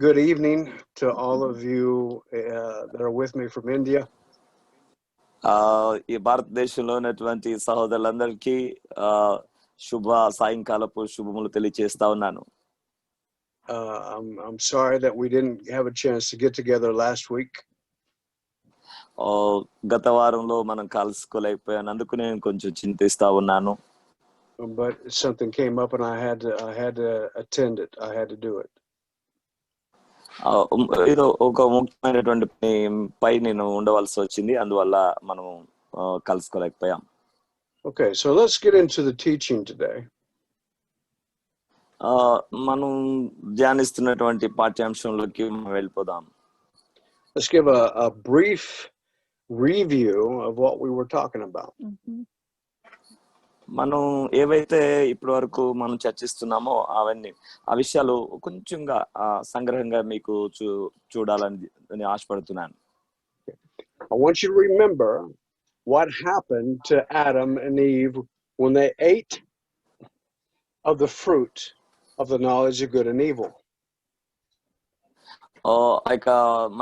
Good evening to all of you that are with me from India. ఈ భారతదేశంలో ఉన్నటువంటి సహోదరులందరికీ శుభ సాయంకాలపు శుభములు తెలియజేస్తా ఉన్నాను. I'm sorry that we didn't have a chance to get together last week. గత వారంలో మనం కలుసుకోలేకపోయానందుకు నేను కొంచెం చింతిస్తా ఉన్నాను. But something came up and I had to attend it. I had to do it. ఏదో ఒక ముఖ్యమైనటువంటి పై నేను ఉండవలసి వచ్చింది, అందువల్ల మనం కలుసుకోలేకపోయాం. Okay, so let's get into the teaching today. మనం ధ్యానిస్తున్నటువంటి పాఠ్యాంశంలోకి మనం వెళ్ళిపోదాం. Let's give a brief review of what we were talking about. మనం ఏవైతే ఇప్పటి వరకు మనం చర్చిస్తున్నామో ఆ విషయాలు కొంచెంగా సంగ్రహంగా మీకు చూడాలని ఆశపడుతున్నాను. I want you to remember what happened to Adam and Eve when they ate of the fruit of the knowledge of good and evil.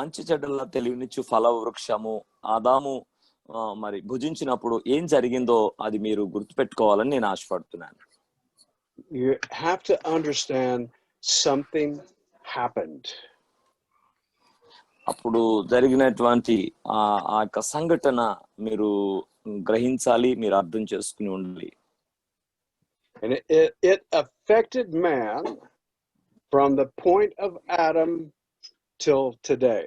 మంచి చెడ్డల తెలివినిచ్చు ఫల వృక్షము ఆదాము మరి భుజించినప్పుడు ఏం జరిగిందో అది మీరు గుర్తుపెట్టుకోవాలని నేను ఆశపడుతున్నాను. You have to understand something happened. అప్పుడు జరిగినటువంటి ఆ యొక్క సంఘటన మీరు గ్రహించాలి, మీరు అర్థం చేసుకుని ఉండాలి. And it affected man from the point of Adam till today.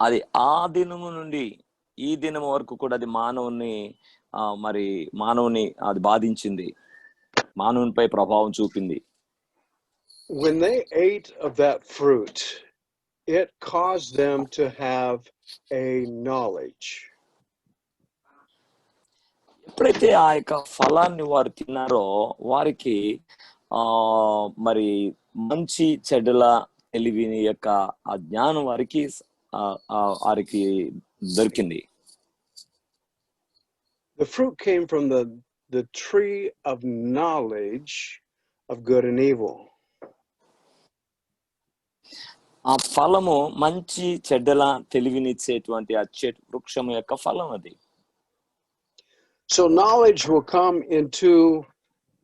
అది ఆ దినము నుండి ఈ దినం వరకు కూడా అది మానవుని అది బాధించింది, మానవునిపై ప్రభావం చూపింది. When they ate of that fruit, it caused them to have a knowledge. ఎప్పుడైతే ఆ యొక్క ఫలాన్ని వారు తిన్నారో వారికి మరి మంచి చెడ్డల తెలివిని యొక్క ఆ జ్ఞానం వారికి దొరికింది. The fruit came from the tree of knowledge of good and evil. ఆ ఫలము మంచి చెడ్డల తెలివినిచ్చేటువంటి ఆ వృక్షము యొక్క ఫలం అది. So knowledge will come into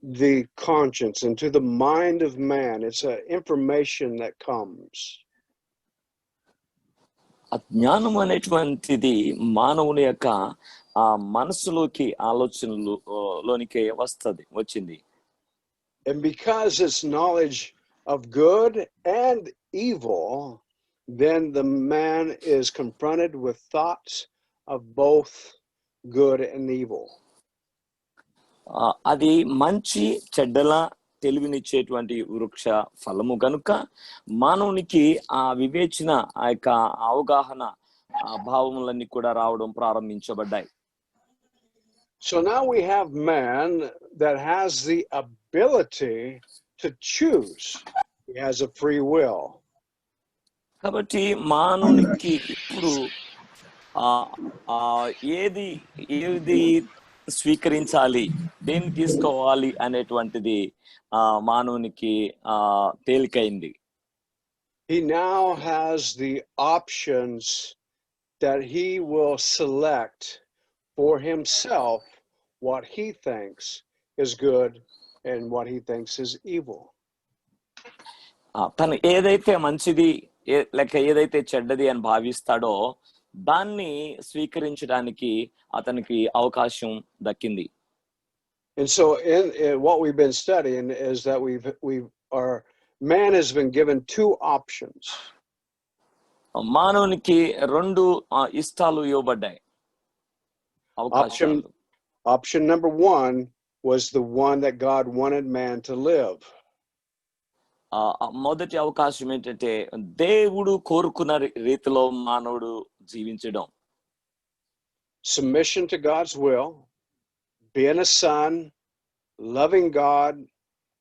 the conscience, into the mind of man. It's information that comes. ఆ జ్ఞానం అనేటువంటిది మానవుని యొక్క ఆ మనసులోకి ఆలోచనలోనికి వచ్చింది. And because it's knowledge of good and evil, then the man is confronted with thoughts of both good and evil. అది మంచి చెడ్డల తెలివినిచ్చేటువంటి వృక్ష ఫలము కనుక మానవునికి ఆ వివేచన, ఆ యొక్క అవగాహన భావములన్నీ కూడా రావడం ప్రారంభించబడ్డాయి. So now we have man that has the ability to choose. He has a free will. కాబట్టి మానవునికి ఇప్పుడు ఏది స్వీకరించాలి, దేన్ని తీసుకోవాలి అనేటువంటిది మానవునికి తేలికైంది. He now has the options that he will select for himself what he thinks is good and what he thinks is evil. తను ఏదైతే మంచిది లేక ఏదైతే చెడ్డది అని భావిస్తాడో దాన్ని స్వీకరించడానికి అతనికి అవకాశం దక్కింది. And so in what we've been studying is that man has been given two options. మానవునికి రెండు ఇష్టాలు ఇవ్వబడ్డాయి, అవకాశాలు. Option number one was the one that God wanted man to live. మొదటి అవకాశం ఏంటంటే దేవుడు కోరుకున్న రీతిలో మానవుడు జీవించడం. Submission to God's will, being a son, loving God,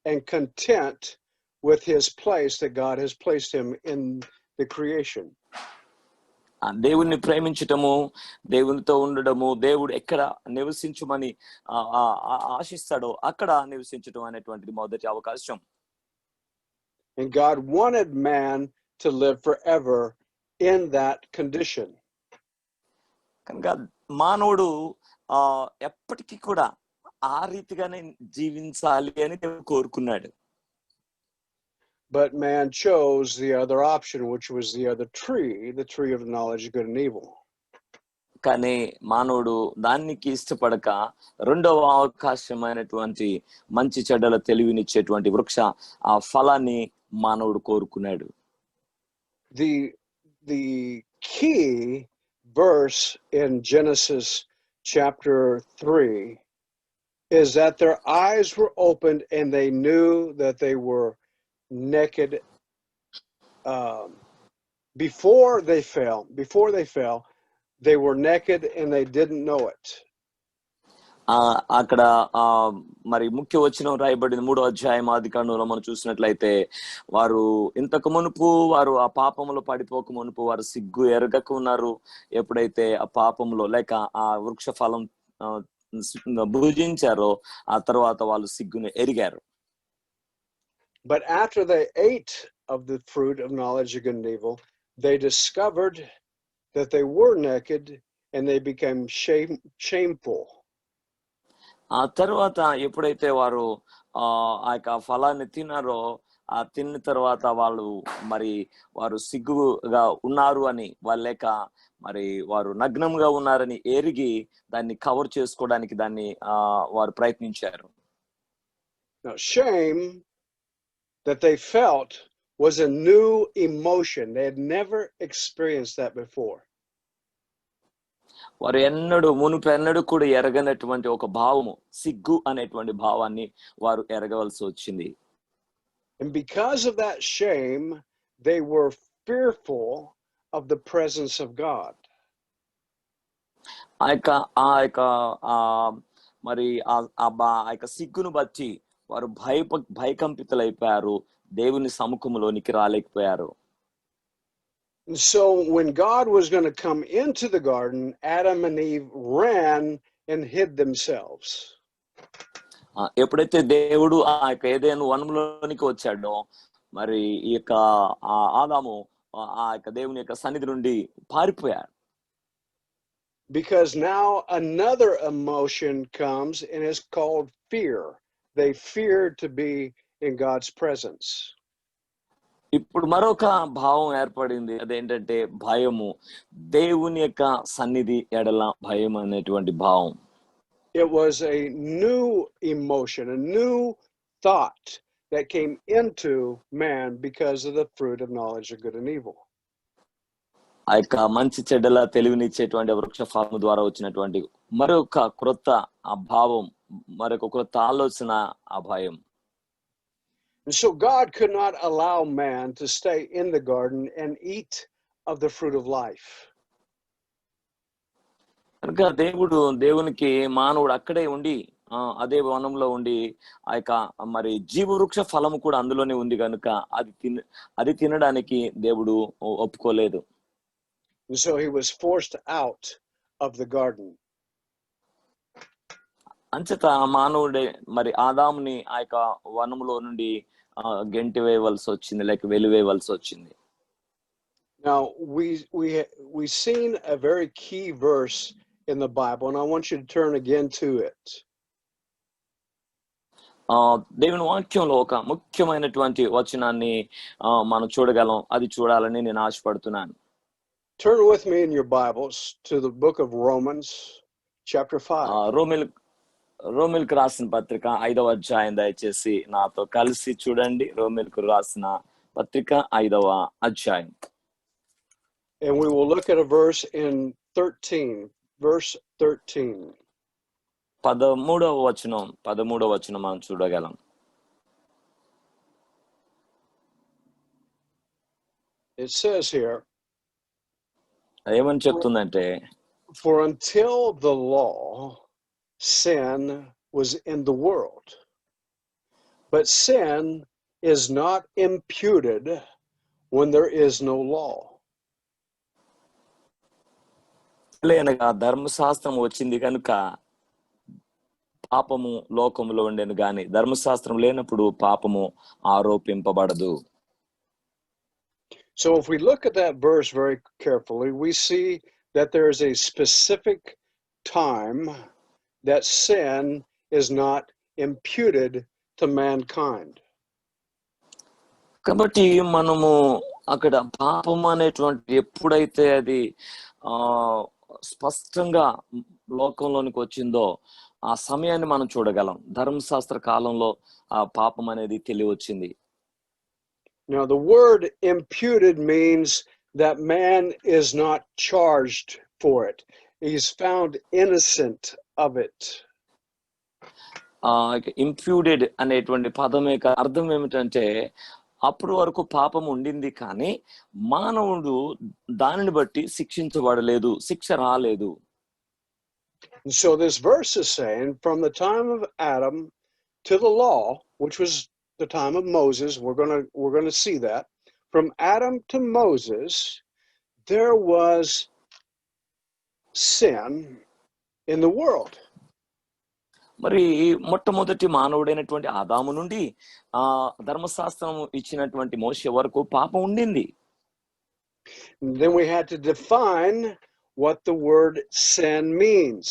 and content with his place that God has placed him in the creation. దేవుణ్ణి ప్రేమించటము, దేవునితో ఉండడము, దేవుడు ఎక్కడ నివసించమని ఆశిస్తాడో అక్కడ నివసించటం అనేటువంటిది మొదటి అవకాశం. And God wanted man to live forever in that condition. కనుక మానవుడు ఎప్పటికీ కూడా ఆ రీతిగానే జీవించాలి అని దేవుడు కోరుకున్నాడు. But man chose the other option, which was the other tree, the tree of knowledge of good and evil. కానీ మానవుడు దానికి ఇష్టపడక రెండవ అవకాశమైనటువంటి మంచి చెడ్డల తెలివినిచ్చేటువంటి వృక్ష ఆ ఫలాన్ని మానవుడు కోరుకున్నాడు. The key verse in Genesis chapter 3 is that their eyes were opened and they knew that they were naked. Before they fell, they were naked and they didn't know it. అక్కడ మరి ముఖ్య వచనం రాయబడింది 3వ అధ్యాయం ఆదికాండంలో మనం చూసినట్లయితే, వారు ఇంతకు మునుపు వారు ఆ పాపములో పడిపోక మునుపు వారు సిగ్గు ఎరగక ఉన్నారు. ఎప్పుడైతే ఆ పాపములో లేక ఆ వృక్ష ఫలం భుజించారో ఆ తర్వాత వాళ్ళు సిగ్గును ఎరిగారు. But after they ate of the fruit of knowledge of good and evil, they discovered that they were naked and they became shameful. ఆ తర్వాత ఎప్పుడైతే వారు ఆ యొక్క ఫలాన్ని తిన్నారో, ఆ తిన్న తర్వాత వారు సిగ్గుగా ఉన్నారు అని లేక మరి వారు నగ్నంగా ఉన్నారని ఎరిగి దాన్ని కవర్ చేసుకోవడానికి దాన్ని వారు ప్రయత్నించారు. Now, shame that they felt was a new emotion. They had never experienced that before. వారు మునుపెన్నడూ కూడా ఎరగనటువంటి ఒక భావము, సిగ్గు అనేటువంటి భావాన్ని వారు ఎరగవలసి వచ్చింది. And because of that shame, they were fearful of the presence of God. మరి సిగ్గును బట్టి వారు భయకంపితులైపోయారు, దేవుని సముఖంలోనికి రాలేకపోయారు. And so when God was going to come into the garden, Adam and Eve ran and hid themselves. ఎప్పుడైతే దేవుడు ఆ ఏదైనా వనంలోనికి వచ్చాడో, మరి ఈ యొక్క ఆదాము ఆ దేవుని యొక్క సన్నిధి నుండి పారిపోయాడు. Because now another emotion comes and is called fear. They feared to be in God's presence. ఇప్పుడు మరొక భావం ఏర్పడింది, అదేంటంటే భయము, దేవుని యొక్క సన్నిధి ఎడల భయం అనేటువంటి భావం. It was a new emotion, a new thought that came into man because of the fruit of knowledge of good and evil. ఆ యొక్క మంచి చెడ్డల తెలివినిచ్చేటువంటి వృక్ష ఫలము ద్వారా వచ్చినటువంటి మరొక క్రొత్త ఆ భావం, మరొక క్రొత్త ఆలోచన, ఆ భయం. And so God could not allow man to stay in the garden and eat of the fruit of life. కనుక దేవునికి మానవుడు అక్కడే ఉండి అదే వనంలో ఉండి ఆ యొక్క మరి జీవవృక్ష ఫలము కూడా అందులోనే ఉంది కనుక అది తినడానికి దేవుడు ఒప్పుకోలేదు. And so he was forced out of the garden. అంచేత మానవుడే మరి ఆదాముని ఆ యొక్క వనములో నుండి గెంటి వేయవలసి వచ్చింది, లేక వెలివేయవలసి వచ్చింది. Now we seen a very key verse in the Bible, and I want you to turn again to it. దేవుని వాక్యంలో ఒక ముఖ్యమైనటువంటి వచనాన్ని మనం చూడగలం, అది చూడాలని నేను ఆశపడుతున్నాను. Turn with me in your Bibles to the book of Romans, chapter 5. రోమిల్కు రాసిన పత్రిక 5వ అధ్యాయం దయచేసి నాతో కలిసి చూడండి. రోమిల్కు రాసిన పత్రిక 5వ అధ్యాయం. And we will look at a verse in 13, verse 13. 13వ వచనం మనం చూడగలం. It says here, ఏమని చెప్తుందంటే, for until the law, sin was in the world, but sin is not imputed when there is no law. లేనగా ధర్మశాస్త్రం వచ్చింది కనుక పాపము లోకములో ఉండేను గాని ధర్మశాస్త్రం లేనప్పుడు పాపము ఆరోపింపబడదు. So if we look at that verse very carefully, we see that there is a specific time that sin is not imputed to mankind. కాబట్టి మనము అక్కడ పాపం అనేటువంటి ఎప్పుడైతే అది ఆ స్పష్టంగా లోకంలోనికి వచ్చిందో ఆ సమయాన్ని మనం చూడగలం. ధర్మశాస్త్ర కాలంలో ఆ పాపం అనేది తెలియవచ్చింది. Now, the word imputed means that man is not charged for it. He's found innocent of it. Imputed అనేటువంటి పదం యొక్క అర్థం ఏమిటంటే అప్పుడు వరకు పాపం ఉండింది కానీ మానవుడు దానిని బట్టి శిక్షించబడలేదు, శిక్ష రాలేదు. And so this verse is saying from the time of Adam to the law, which was the time of Moses, we're going to see that from Adam to Moses there was sin in the world. మరి మొట్టమొదటి మానవుడైనటువంటి ఆదాము నుండి ధర్మశాస్త్రం ఇచ్చినటువంటి మోషే వరకు పాపం ఉండింది. Then we had to define what the word sin means.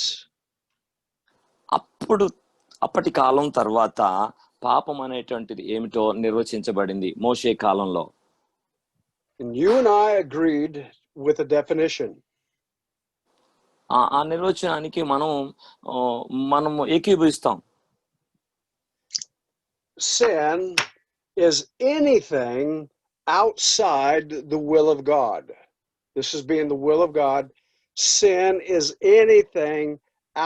అప్పటి కాలం తర్వాత పాపం అనేటువంటిది ఏమిటో నిర్వచించబడింది మోషే కాలంలో. And you and I agreed with the definition. ఆ నిర్వచనానికి మనము ఏకీభవిస్తాం. Sin is anything outside the will of God. This is being the will of God. Sin is anything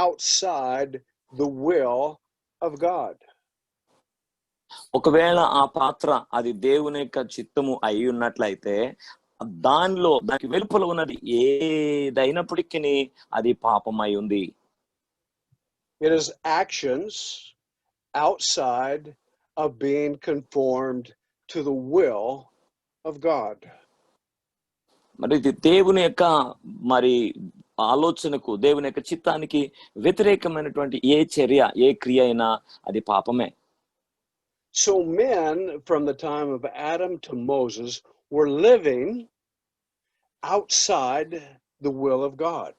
outside the will of God. ఒకవేళ ఆ పాత్ర అది దేవుని యొక్క చిత్తము అయి ఉన్నట్లయితే దానికి వెలుపల ఉన్నది ఏదైనప్పటికీ అది పాపమై ఉంది. It is actions outside of being conformed to the will of God. మరి ఇది దేవుని యొక్క ఆలోచనకు, దేవుని యొక్క చిత్తానికి వ్యతిరేకమైనటువంటి ఏ చర్య, ఏ క్రియ అయినా అది పాపమే. So men from the time of Adam to Moses were living outside the will of God.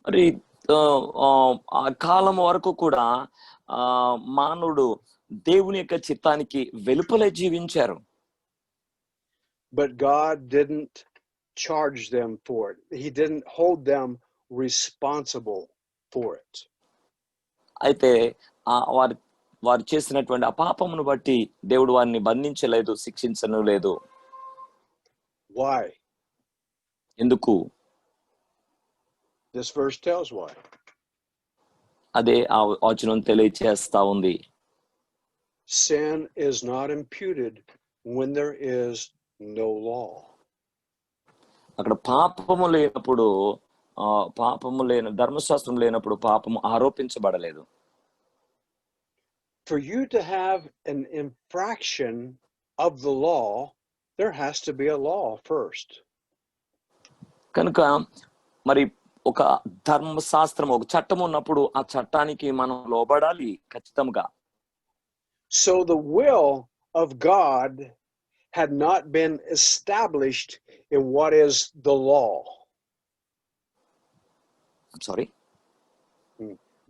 మరి ఆ కాలం వరకు కూడా మానవుడు దేవుని యొక్క చిత్తానికి వెలుపలే జీవించారు. But God didn't charge them for it. He didn't hold them responsible for it. అయితే వారు చేసినటువంటి ఆ పాపమును బట్టి దేవుడు వారిని బంధించలేదు, శిక్షించను లేదు. Why? ఎందుకు? This verse tells why. అదే ఆ వచనం తెలియచేస్తా ఉంది. Sin is not imputed when there is no law. అక్కడ పాపము లేనప్పుడు, ధర్మశాస్త్రం లేనప్పుడు పాపము ఆరోపించబడలేదు. For you to have an infraction of the law, there has to be a law first. కనుక మరి ఒక ధర్మశాస్త్రం, ఒక చట్టం ఉన్నప్పుడు ఆ చట్టానికి మనం లోబడాలి ఖచ్చితంగా. So the will of God had not been established in what is the law. I'm sorry.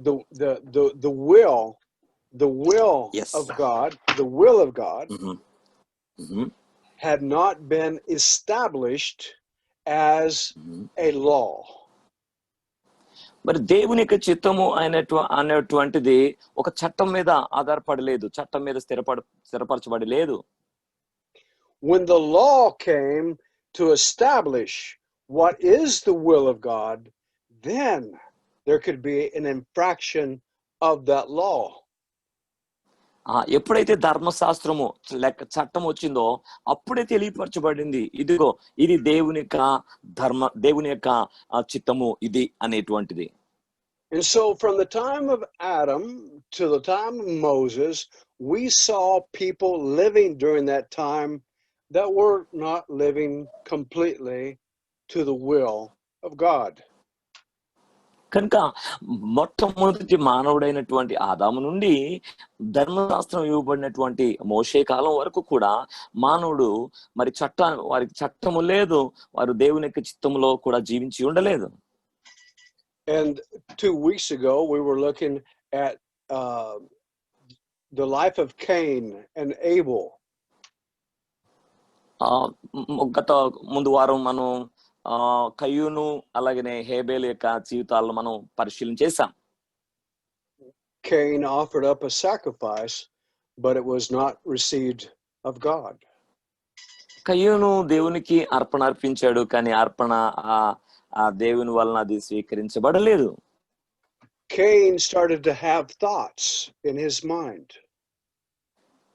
The will yes. of God, the will of God Mm-hmm. Mm-hmm. had not been established as a law. మరి దేవుని యొక్క చిత్తము అనేటువంటిది ఒక చట్టం మీద ఆధారపడలేదు, చట్టం మీద స్థిరపరచబడి లేదు. When the law came to establish what is the will of God, then there could be an infraction of that law. ఎప్పుడైతే ధర్మశాస్త్రము లేక చట్టం వచ్చిందో అప్పుడే తెలియపరచబడింది, ఇదిగో ఇది దేవుని యొక్క చిత్తము ఇది అనేటువంటిది. And so from the time of Adam to the time of Moses, we saw people living during that time that were not living completely to the will of God. కనుక మొట్టమొదటి మానవుడైనటువంటి ఆదాము నుండి ధర్మశాస్త్రం ఇవ్వబడినటువంటి మోషే కాలం వరకు కూడా మానవుడు మరి వారికి చట్టము లేదు, వారు దేవుని యొక్క చిత్తములో కూడా జీవించి ఉండలేదు. And 2 weeks ago, we were looking at the life of Cain and Abel. గత ముందు వారం మనం కయ్యూను అలాగనే హేబేలు యొక్క జీవితాలను మనం పరిశీలన చేశాం. Cain offered up a sacrifice, but it was not received of God. కయ్యూను దేవునికి అర్పణ అర్పించాడు, కానీ అర్పణ ఆ దేవుని వలన అది స్వీకరించబడలేదు. Cain started to have thoughts in his mind.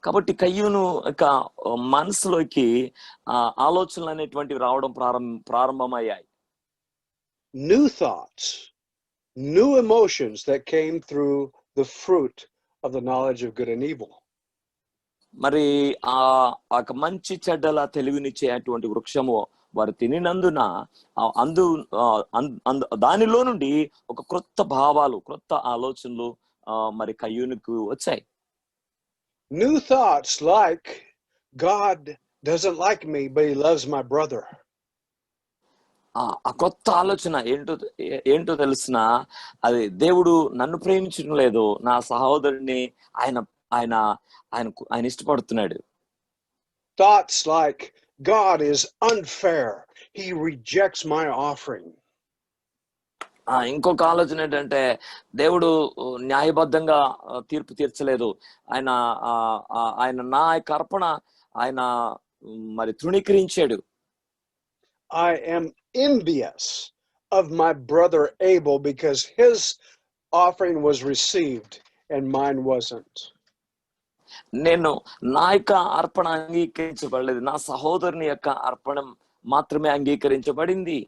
కాబట్టి కయ్యూను యొక్క మనసులోకి ఆలోచనలు అనేటువంటివి రావడం ప్రారంభమయ్యాయి. New thoughts, new emotions that came through the fruit of the knowledge of good and evil. మరి ఆ మంచి చెడ్డల తెలివినిచ్చే అటువంటి వృక్షము వారు తినినందున దానిలో నుండి ఒక క్రొత్త భావాలు, క్రొత్త ఆలోచనలు మరి కయ్యూనుకు వచ్చాయి. New thoughts like, God doesn't like me, but he loves my brother. ఆ కొత్త ఆలోచన ఏంటో తెలిసిన, అది దేవుడు నన్ను ప్రేమించడం లేదు, నా సహోదరుని ఆయన ఇష్టపడుతున్నాడు. Thoughts like, God is unfair, he rejects my offering. ఇంకొక ఆలోచన ఏంటంటే, దేవుడు న్యాయబద్ధంగా తీర్పు తీర్చలేదు, ఆయన నా యొక్క అర్పణ ఆయన మరి తృణీకరించాడు. I am envious of my brother Abel because his offering was received and mine wasn't. నేను నా యొక్క అర్పణ అంగీకరించబడలేదు, నా సహోదరుని యొక్క అర్పణ మాత్రమే అంగీకరించబడింది.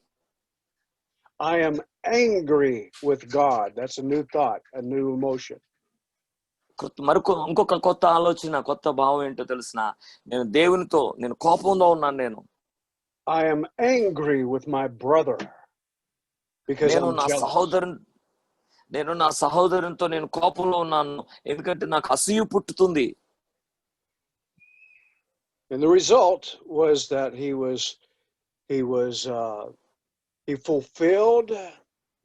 I am angry with God. That's a new thought, a new emotion. ఇంకొక కొత్త ఆలోచన, కొత్త భావం ఏంటో తెలిసిన, నేను దేవునితో నేను కోపంలో ఉన్నాను. I am angry with my brother because నేను నా సహోదరునితో నేను కోపంలో ఉన్నాను, ఎందుకంటే నాకు అసూయ పుట్టుతుంది. And the result was that he fulfilled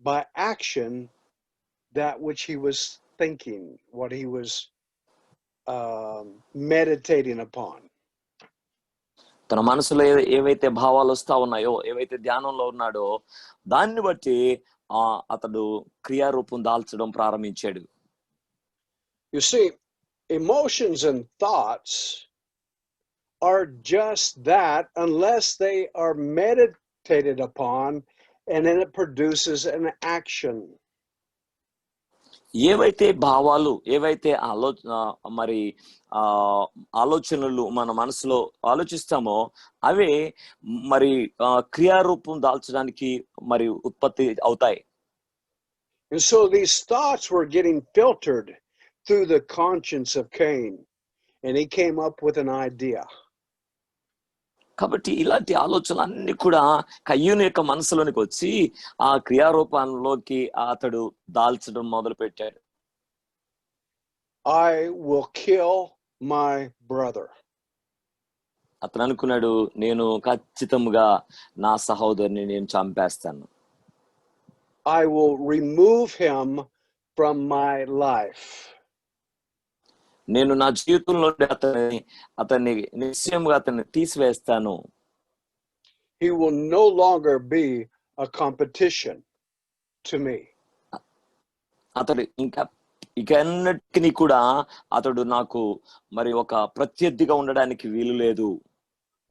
by action that which he was thinking, what he was meditating upon. తన మనసులో ఏవైతే భావాలు వస్తా ఉన్నాయో, ఏవైతే ధ్యానంలో ఉన్నాడో, దాన్ని బట్టి అతడు క్రియారూపం దాల్చడం ప్రారంభించాడు. You see, emotions and thoughts are just that unless they are meditated upon, and then it produces an action. ఏవైతే భావాలు, ఏవైతే ఆలోచనలు మన మనసులో ఆలోచిస్తామో అవే మరి క్రియారూపం దాల్చడానికి మరి ఉత్పత్తి అవుతాయి. And so these thoughts were getting filtered through the conscience of Cain, and he came up with an idea. కాబట్టి ఇలాంటి ఆలోచనలు అన్ని కూడా కయ్యూను యొక్క మనసులోనికి వచ్చి ఆ క్రియారూపంలోకి అతడు దాల్చడం మొదలు పెట్టాడు. I will kill my brother. అతను అనుకున్నాడు, నేను ఖచ్చితంగా నా సహోదరుని నేను చంపేస్తాను. I will remove him from my life. నేను నా జీవితంలో అతన్ని నిశ్చయంగా అతన్ని తీసివేస్తాను. He will no longer be a competition to me. అతడు ఇకన్నిటికీ కూడా అతడు నాకు మరి ఒక ప్రత్యర్థిగా ఉండడానికి వీలు లేదు.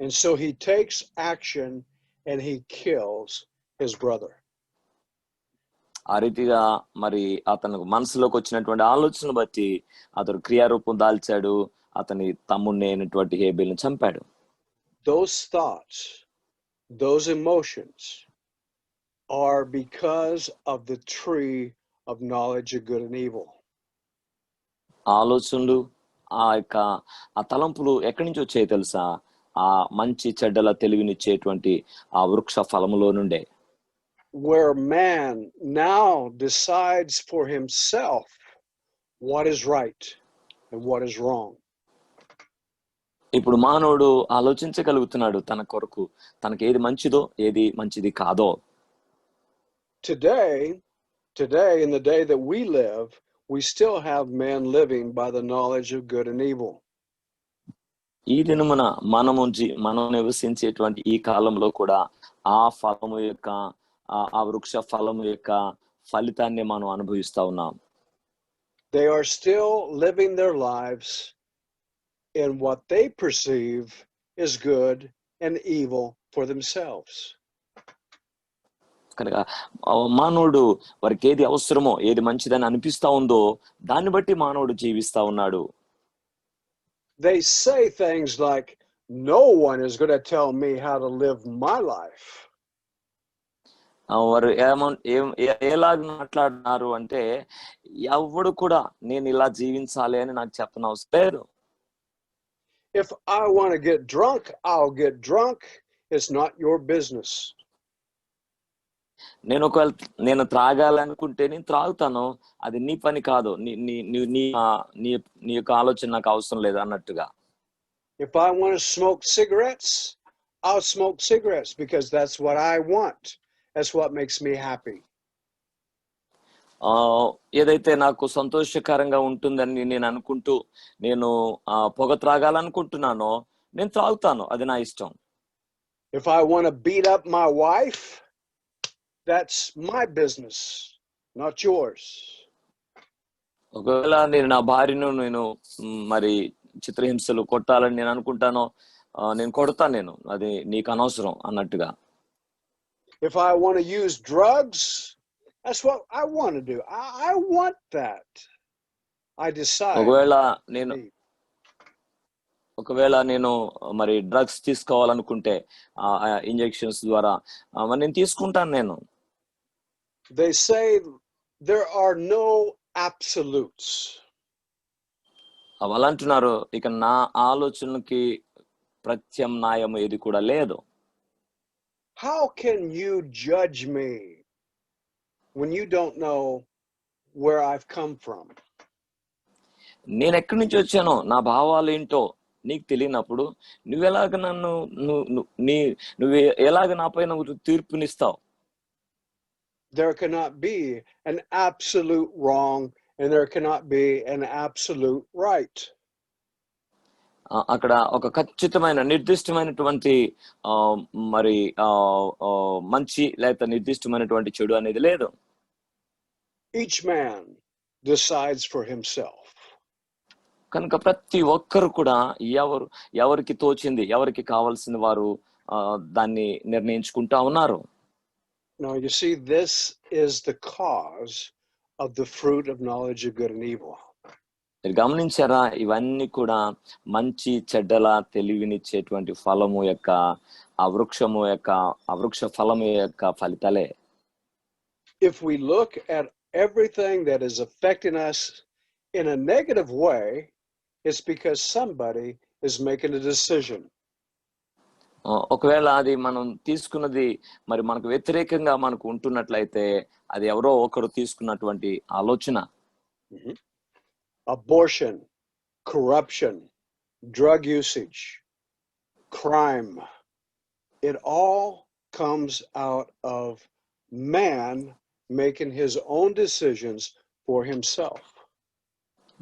And so he takes action and he kills his brother. ఆ రీతిగా మరి అతను మనసులోకి వచ్చినటువంటి ఆలోచనలు బట్టి అతడు క్రియారూపం దాల్చాడు, అతని తమ్ముడిని అయినటువంటి హేబేలును చంపాడు. Those thoughts, those emotions are because of the tree of knowledge of good and evil. ఆలోచనలు ఆ తలంపులు ఎక్కడి నుంచి వచ్చాయి తెలుసా? ఆ మంచి చెడ్డల తెలివినిచ్చేటువంటి ఆ వృక్ష ఫలములో నుండే. where man now decides for himself what is right and what is wrong. ఇప్పుడు మానవుడు ఆలోచించగలుగుతున్నాడు తన కొరకు, తనకి ఏది మంచిదో ఏది మంచిది కాదో. Today, in the day that we live, we still have men living by the knowledge of good and evil. ఈ దినమున మనం నివసించేటువంటి ఈ కాలంలో కూడా ఆ ఫలము యొక్క ఆ వృక్ష ఫలము యొక్క ఫలితాన్ని మనం అనుభవిస్తా ఉన్నాం. They are still living their lives in what they perceive is good and evil for themselves. కనుక మానవుడు వారికి ఏది అవసరమో ఏది మంచిదని అనిపిస్తా ఉందో దాన్ని బట్టి మానవుడు జీవిస్తా ఉన్నాడు. They say things like, no one is going to tell me how to live my life. వారు ఎలాగ మాట్లాడినారు అంటే, ఎవడు కూడా నేను ఇలా జీవించాలి అని నాకు చెప్పనవసరం లేదు. If I want to get drunk, I'll get drunk. It's not your business. నేను త్రాగాలనుకుంటే నేను త్రాగుతాను, అది నీ పని కాదు, నీ యొక్క ఆలోచన నాకు అవసరం లేదు అన్నట్టుగా. If I want to smoke cigarettes, I'll smoke cigarettes because that's what I want. That's what makes me happy. ఏదైతే నాకు సంతోషకరంగా ఉంటుందని నేను అనుకుంటూ నేను పొగ త్రాగాలనుకుంటున్నానో నేను త్రాగుతాను, అది నా ఇష్టం. If I want to beat up my wife, that's my business, not yours. ఒకవేళ నేను నా భార్యను నేను మరి చిత్రహింసలు కొట్టాలని నేను అనుకుంటానో నేను కొడతాను, అది నీకు అనవసరం అన్నట్టుగా. If I want to use drugs, that's what I want to do. I want that. I decide. ఒకవేళ నేను మరి డ్రగ్స్ తీసుకోవాలనుకుంటే ఇంజెక్షన్స్ ద్వారా నేను తీసుకుంటాను నేను. They say there are no absolutes. వాళ్ళు అంటున్నారు ఇక నా ఆలోచనకి ప్రత్యామ్నాయం ఏది కూడా లేదు. How can you judge me when you don't know where I've come from? నేను ఎక్కడి నుంచి వచ్చానో నా భావాలు ఏంటో నీకు తెలియనప్పుడు నువ్వెలాగ నువ్వు ఎలాగ నాపై నువ్వు తీర్పునిస్తావు? There cannot be an absolute wrong and there cannot be an absolute right. అక్కడ ఒక ఖచ్చితమైన నిర్దిష్టమైనటువంటి మరి మంచి లేక నిర్దిష్టమైనటువంటి చెడు అనేది లేదు. Each man decides for himself. కనుక ప్రతి ఒక్కరు కూడా ఎవరికి తోచింది ఎవరికి కావాల్సిన వారు దాన్ని నిర్ణయించుకుంటా ఉన్నారు. Now you see, this is the cause of the fruit of knowledge of good and evil. మీరు గమనించారా? ఇవన్నీ కూడా మంచి చెడ్డల తెలివినిచ్చేటువంటి ఫలము యొక్క ఆ వృక్ష ఫలము యొక్క ఫలితాలే. If we look at everything that is affecting us in a negative way, it's because somebody is making a decision. ఒకవేళ అది మనం తీసుకున్నది మరి మనకు వ్యతిరేకంగా మనకు ఉంటున్నట్లయితే అది ఎవరో ఒకరు తీసుకున్నటువంటి ఆలోచన. Abortion, corruption, drug usage, crime, it all comes out of man making his own decisions for himself.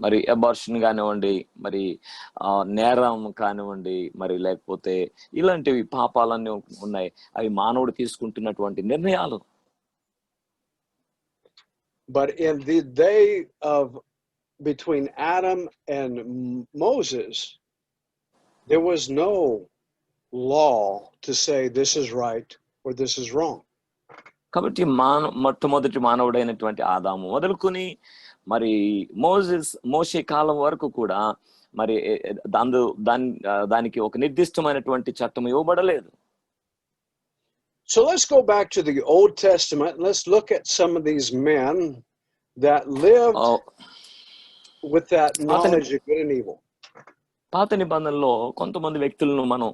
మరి అబార్షన్ కానివ్వండి, మరి నేరం కానివ్వండి, మరి లేకపోతే ఇలాంటివి పాపాలన్నీ ఉన్నాయి, అవి మానవుడు తీసుకుంటున్నటువంటి నిర్ణయాలు. But in the day of between Adam and Moses, there was no law to say this is right or this is wrong. కాబట్టి మొట్టమొదటి మానవుడైనటువంటి ఆదాము మొదలుకొని మరి మోషే కాలం వరకు కూడా మరి దానికి ఒక నిర్దిష్టమైనటువంటి చట్టం ఇవ్వబడలేదు. So let's go back to the Old Testament and let's look at some of these men that lived with that knowledge of good and evil. పాత నిబంధనలో కొంతమంది వ్యక్తులను మనం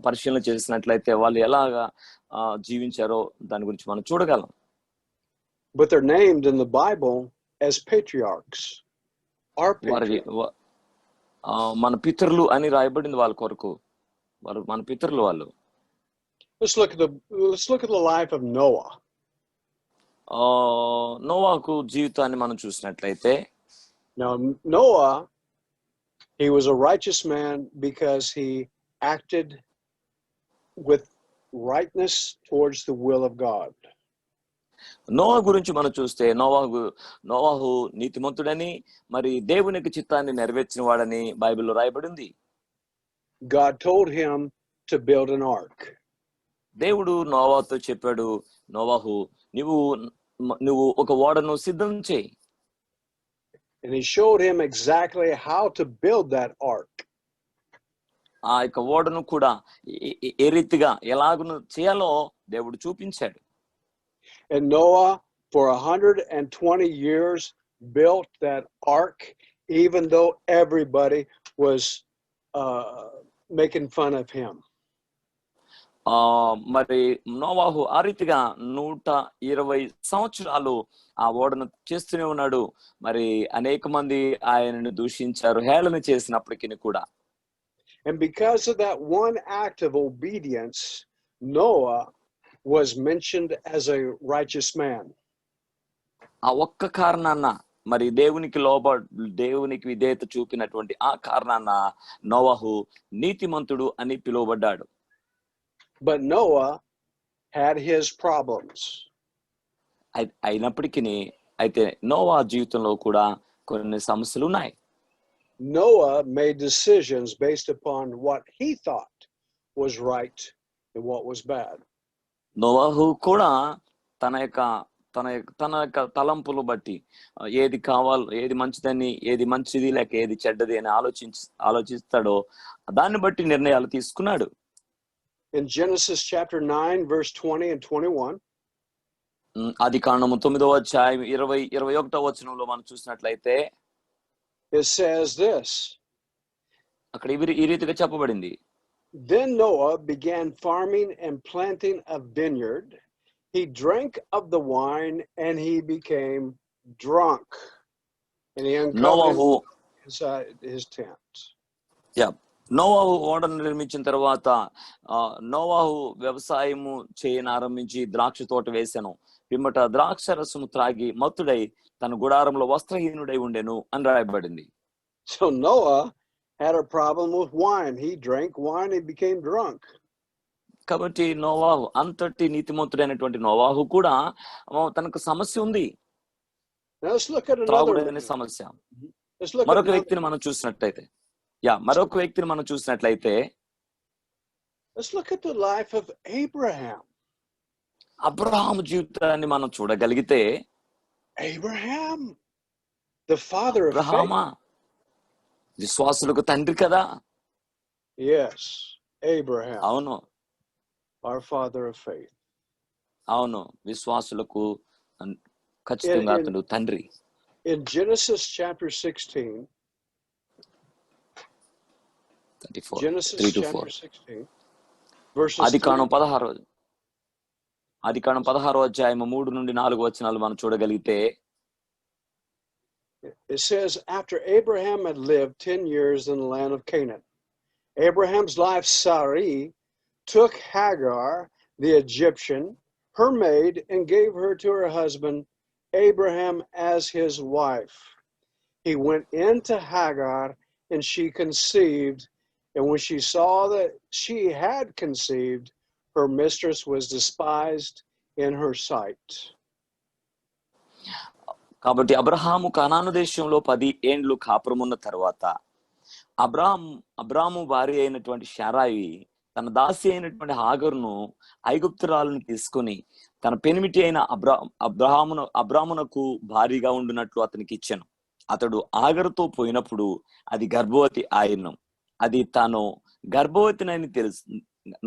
పరిశీలన చేసినట్లయితే వాళ్ళు ఎలాగా జీవించారో దాని గురించి మనం చూడగలం. But they're named in the Bible as patriarchs. Our వారి patriarchs. మన పితరులు అని రాయబడింది వాళ్ళ కొరకు. వారు మన పితరులు వాళ్ళు. Let's look at the life of Noah. నోవాహు జీవితాన్ని మనం చూసినట్లయితే, Now Noah, he was a righteous man because he acted with rightness towards the will of God. Noah గురించి మనం చూస్తే నోవాహు నీతిమంతుడని, మరి దేవునికి చిత్తాన్ని నెరవేర్చిన వాడని బైబిల్లో రాయబడింది. God told him to build an ark. దేవుడు నోవాతో చెప్పాడు, నోవాహు నువ్వు ఒక ఓడను సిద్ధం చేయి. And he showed him exactly how to build that ark. ఆ యొక్క ఓడను కూడా ఏ రీతిగా ఎలాగను చేయాలో దేవుడు చూపించాడు. And Noah, for 120 years, built that ark, even though everybody was making fun of him. మరి నోవాహు ఆ రీతిగా 120 సంవత్సరాలు ఆ ఓడను చేస్తూనే ఉన్నాడు. మరి అనేక మంది ఆయనను దూషించారు, హేళన చేసినప్పటికీ కూడా. And because of that one act of obedience, Noah was mentioned as a righteous man. ఆ ఒక్క కారణాన, మరి దేవునికి విధేయత చూపినటువంటి ఆ కారణాన నోవాహు నీతిమంతుడు అని పిలువబడ్డాడు. But Noah had his problems. అయితే నోవా జీవితంలో కూడా కొన్ని సమస్యలు ఉన్నాయి. Noah made decisions based upon what he thought was right and what was bad. నోవాహు కూడా తన యొక్క తలంపులు బట్టి ఏది కావాలో, ఏది మంచిదని, ఏది మంచిది లేక ఏది చెడ్డది అని ఆలోచిస్తాడో దాన్ని బట్టి నిర్ణయాలు తీసుకున్నాడు. In Genesis chapter 9 verse 20 and 21, ఆదికాండము 9వ అధ్యాయం 20-21వ వచనంలో మనం చూసినట్లయితే, it says this. అక్కడ ఈ రీతిగా చెప్పబడింది. Then Noah began farming and planting a vineyard. He drank of the wine and he became drunk. And he uncovered his tent. Yeah. నోవాహు ఓడను నిర్మించిన తర్వాత నోవాహు వ్యవసాయము చేయనారంభించి ద్రాక్ష తోట వేసెను. పిమ్మట ద్రాక్ష రసము త్రాగి మత్తుడై తన గుడారంలో వస్త్రహీనుడై ఉండెను అని రాయబడింది. So Noah had a problem with wine. He drank wine, he became drunk. కాబట్టి నోవాహు, అంతటి నీతిమంతుడైనటువంటి నోవాహు కూడా తనకు సమస్య ఉంది. Now let's look at త్రాగుడనే సమస్య. మరొక వ్యక్తిని మనం చూసినట్లయితే, let's look at the life of Abraham. Abraham జీవితాన్ని మనం చూడగలిగితే, Abraham, the father of faith. విశ్వాసులకు తండ్రి కదా. Yes, Abraham. అవును, our father of faith. అవును, విశ్వాసులకు ఖచ్చితంగా అతడు తండ్రి. In Genesis chapter 16, Genesis chapter 16, verses ఆదికాండం 16వ అధ్యాయం 3-4 వచనాలు మనం చూడగలిగితే, it says, after Abraham had lived 10 years in the land of Canaan, Abraham's wife Sarai took Hagar, the Egyptian, her maid, and gave her to her husband Abraham as his wife. He went into Hagar and she conceived, and when she saw that she had conceived, her mistress was despised in her sight. కాబట్టి అబ్రహాము కనాను దేశంలో 10 ఏండ్లు కాపురమున్న తర్వాత అబ్రాము భార్య అయినటువంటి శారాయి తన దాసి అయినటువంటి హాగరును ఐగుప్తురాలను తీసుకుని తన పెనిమిటి అయిన అబ్రామునకు భారీగా ఉండునట్లు అతనికి ఇచ్చెను. అతడు ఆగరుతో పోయినప్పుడు అది గర్భవతి ఆయను. అది తాను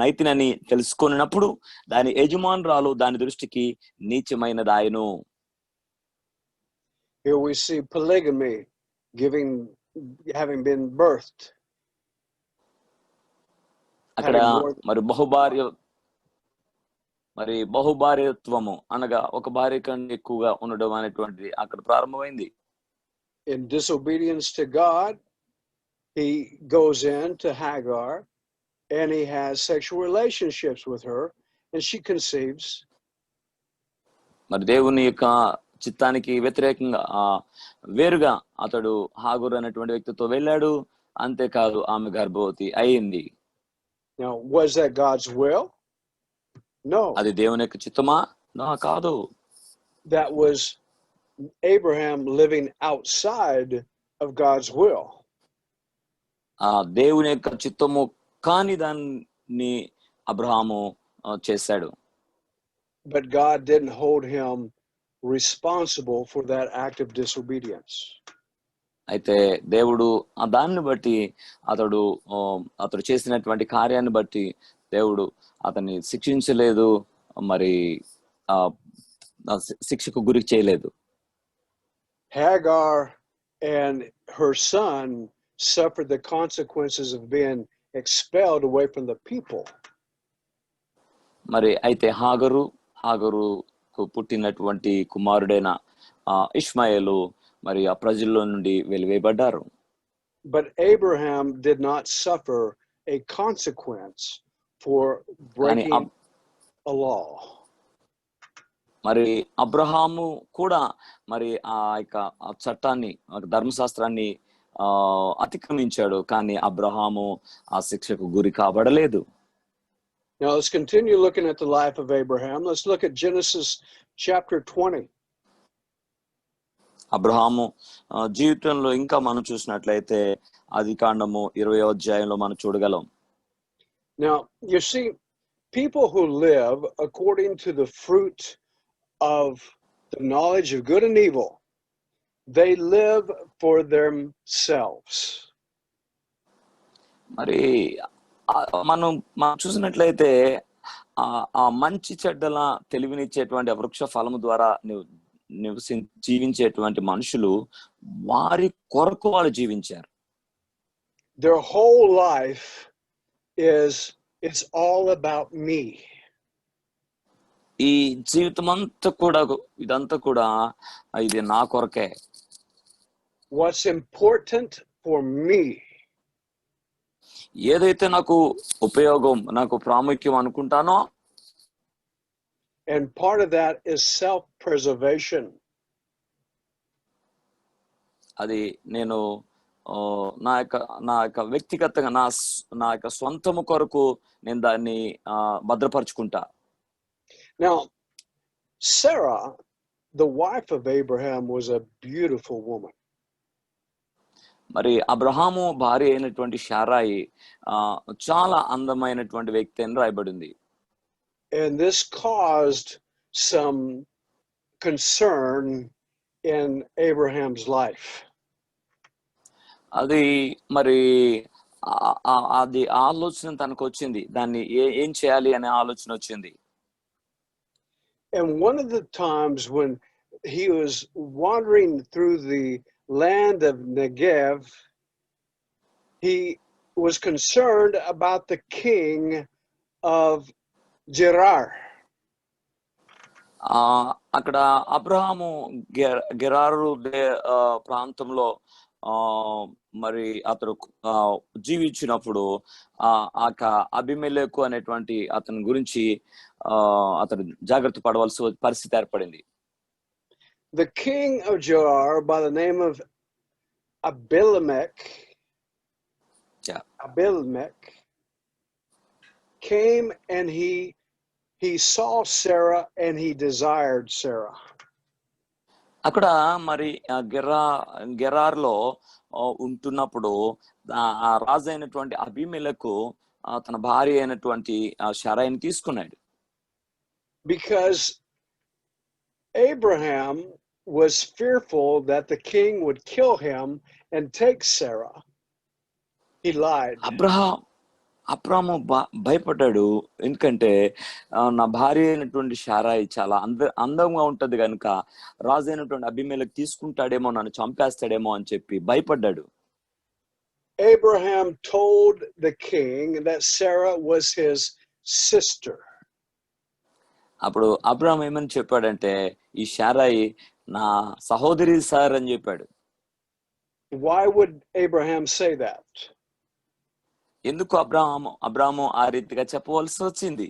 నైతినని తెలుసుకున్నప్పుడు దాని యజమానురాలు దాని దృష్టికి నీచమైనదాయను. Here we see polygamy having been birthed అక్కడ మరి బహుభార్యత్వము అనగా ఒక భార్య కంటే ఎక్కువగా ఉండడం అనేటువంటిది అక్కడ ప్రారంభమైంది. In disobedience to God, he goes in to Hagar and he has sexual relationships with her and she conceives. మరి దేవుని యొక్క చిత్తానికి వ్యతిరేకంగా వేరుగా అతడు హాగరు అనేటువంటి వ్యక్తితో వెళ్ళాడు. అంతేకాదు ఆమె గర్భవతి అయింది. Now, was that God's will? No. అది దేవుని యొక్క చిత్తమా? కాదు. That was Abraham living outside of God's will. దేవుని యొక్క చిత్తము కాని దాన్ని అబ్రహాము చేశాడు. But God didn't hold him responsible for that act of disobedience. అయితే దేవుడు దాన్ని బట్టి అతడు చేసినటువంటి కార్యాన్ని బట్టి దేవుడు అతన్ని శిక్షించలేదు, మరి శిక్షకు గురి చేయలేదు. Hagar and her son suffered the consequences of being expelled away from the people. మరి అయితే హాగరుకు పుట్టినటువంటి కుమారుడైన ఇష్మాయేలు మరి ఆ ప్రజల్లో నుండి వెలివేయబడ్డారు. But Abraham did not suffer a consequence for breaking a law. మరి అబ్రహాము కూడా మరి ఆ యొక్క చట్టాన్ని, ధర్మశాస్త్రాన్ని అతిక్రమించాడు, కానీ అబ్రహాము ఆ శిక్షకు గురి కాబడలేదు. Now let's continue looking at the life of Abraham. Let's look at Genesis chapter 20. Abraham జీవితంలో ఇంకా మనం చూసినట్లయితే ఆదికాండము 20వ అధ్యాయంలో మనం చూడగలం. Now you see, people who live according to the fruit of the knowledge of good and evil, they live for themselves. మరి మనం చూసినట్లయితే ఆ మంచి చెడ్డల తెలివినిచ్చేటువంటి వృక్ష ఫలము ద్వారా జీవించేటువంటి మనుషులు వారి కొరకు వాళ్ళు జీవించారు. Their whole life it's all about me. ఈ జీవితం అంతా కూడా ఇదంతా కూడా ఇది నా కొరకే. What's important for me. ఏదైతే నాకు ఉపయోగం, నాకు ప్రాముఖ్యం అనుకుంటానో, and part of that is self-preservation. అది నేను నా యొక్క వ్యక్తిగతంగా నా యొక్క సొంతము కొరకు నేను దాన్ని భద్రపరుచుకుంటా. Now, Sarah, the wife of Abraham, was a beautiful woman. మరి అబ్రహాము భార్య అయినటువంటి శారాయి చాలా అందమైనటువంటి వ్యక్తి అని రాయబడింది. And this caused some concern in Abraham's life. అది మరి అది ఆలోచన తనకు వచ్చింది, దాన్ని ఏం చేయాలి అనే ఆలోచన వచ్చింది. And one of the times when he was wandering through the land of Negev, he was concerned about the king of Gerar. అక్కడ అబ్రహాము గెరారు ప్రాంతంలో మరి అతడు జీవించినప్పుడు అబిమెలెకు అనేటువంటి అతని గురించి అతడు జాగ్రత్త పడవలసిన పరిస్థితి ఏర్పడింది. The king of Gerar, by the name of Abimelech, came and he saw Sarah and he desired Sarah. అక్కడ మరి గెరార్లో ఉంటున్నప్పుడు ఆ రాజు అయినటువంటి అబీమెలెకు తన భార్య అయినటువంటి శారాయిని తీసుకున్నాడు. Because Abraham was fearful that the king would kill him and take Sarah, he lied. Abraham భయపడ్డాడు, ఎందుకంటే నా భార్య అయినటువంటి శారాయి చాలా అందంగా ఉంటది కనుక రాజు అయినటువంటి అబీమెలెకు తీసుకుంటాడేమో, నన్ను చంపేస్తాడేమో అని చెప్పి భయపడ్డాడు. Abraham told the king that Sarah was his sister. అప్పుడు అబ్రాహాం ఏమని చెప్పాడంటే, ఈ శారాయి నా సహోదరి సార్ అని చెప్పాడు. Why would Abraham say that? ఎందుకు అబ్రాహాము ఆ రీతిగా చెప్పవలసి వచ్చింది?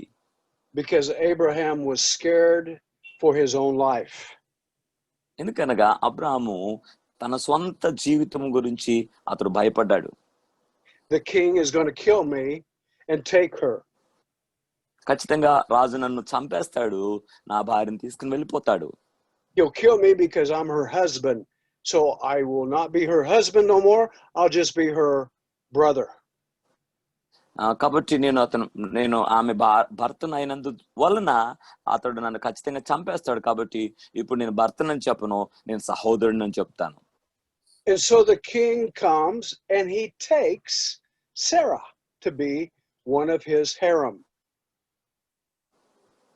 Because Abraham was scared for his own life. ఎందుకనగా అబ్రాహాము తన స్వంత జీవితం గురించి అతడు భయపడ్డాడు. The king is going to kill me and take her. ఖచ్చితంగా రాజు నన్ను చంపేస్తాడు, నా భార్యను తీసుకుని వెళ్ళిపోతాడు. He'll kill me because I'm her husband. So I will not be her husband no more. I'll just be her brother. కాబట్టి నేను ఆమె భర్తను అయినందు వలన అతడు నన్ను ఖచ్చితంగా చంపేస్తాడు. కాబట్టి ఇప్పుడు నేను భర్తనని చెప్పను, నేను సహోదరుడిని అని చెప్తాను. And so the king comes and he takes Sarah to be one of his harem.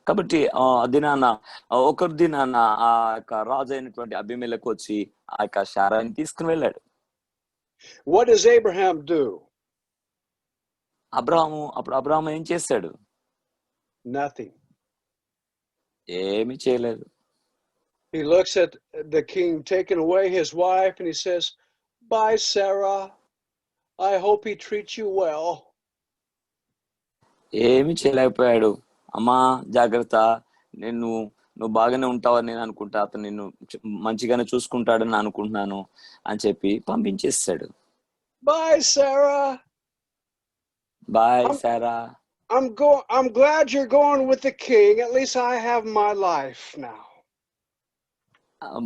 కాబట్టి ఒకరి దినాన ఆ యొక్క రాజు అయినటువంటి అబీమెలెకు వచ్చి ఆ యొక్క శారాయిని తీసుకుని వెళ్ళాడు. What does Abraham do? అబ్రాహాము ఏం చేశాడు? Nothing. ఏమీ చేయలేదు. He looks at the king taking away his wife and he says, "Bye, Sarah. I hope he treats you well." ఏమీ చేయలేకపోయాడు. అమ్మా జాగ్రత్త, నువ్వు బాగానే ఉంటావని నేను అనుకుంటా, అతను నిన్ను మంచిగానే చూసుకుంటాడని అనుకుంటున్నాను అని చెప్పి పంపించేస్తాడు. Bye, Sarah. Bye Sarah. I'm glad you're going with the king. At least I have my life now.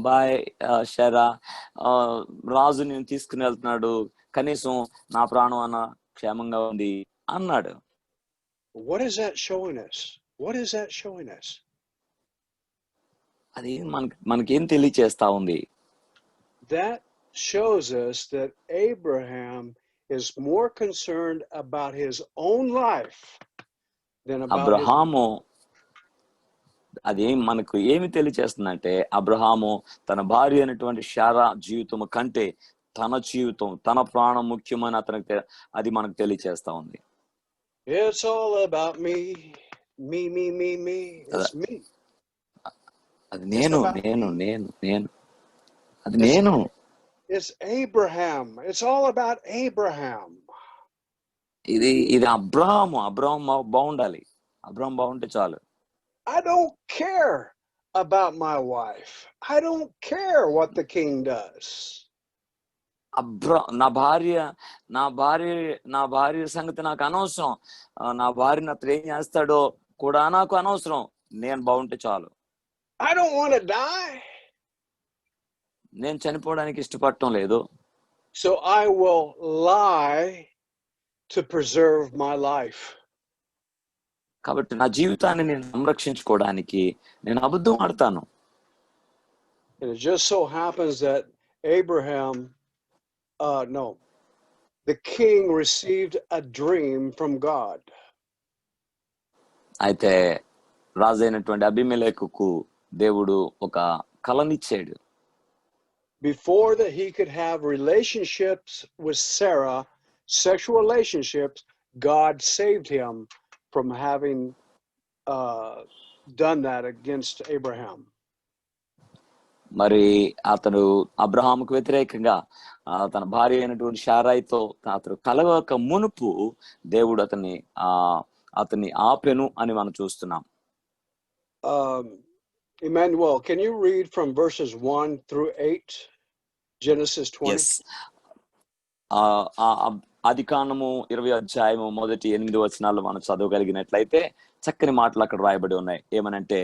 బాయ్ షరా, రాజు నేను తీసుకుని వెళ్తున్నాడు, కనీసం నా ప్రాణం అన్న క్షేమంగా ఉంది అన్నాడు. What is that showing us? What is that showing us? అది మనకేం తెలియచేస్తా ఉంది? That shows us that Abraham is more concerned about his own life than about Abraham అది మనకు ఏమి తెలియచేస్తుందంటే, అబ్రహాము తన భార్య అయినటువంటి శారా జీవితం కంటే తన జీవితం, తన ప్రాణం ముఖ్యమని అది మనకు తెలియచేస్తా ఉంది. It's all about me. It's me. అది నేను. అది నేను. It's Abraham. It's all about Abraham. ఇది అబ్రహాం బాగుండాలి. అబ్రహాం బాగుంటే చాలు. I don't care about my wife. I don't care what the king does. నా భార్య సంగతి నాకు అనవసరం. నా భార్యను అతను ఏం చేస్తాడో కూడా నాకు అనవసరం. నేను బాగుంటే చాలు. I don't want to die. నేను చనిపోవడానికి ఇష్టపడటం లేదు. So I will lie to preserve my life. కాబట్టి నా జీవితాన్ని నేను సంరక్షించుకోవడానికి నేను అబద్ధం ఆడతాను. And it just so happens that the king received a dream from God. అయితే రాజైనటువంటి అబీమెలెకుకు దేవుడు ఒక కలనిచ్చాడు. Before that he could have relationships with Sarah, sexual relationships, God saved him from having done that against Abraham. మరి అతడు అబ్రహాముకు వ్యతిరేకంగా తన భార్య అయినటువంటి శారాయితో అతడు కలవక మునుపు దేవుడు అతన్ని ఆపెను అని మనం చూస్తున్నాం. Emmanuel, can you read from verses 1 through 8, Genesis 20? Yes. ఆదికాండము 20 అధ్యాయము 1-8 వచనాలు మనం చదవగలిగినట్లయితే చక్కని మాటలు అక్కడ రాయబడి ఉన్నాయి. ఏమనంటే,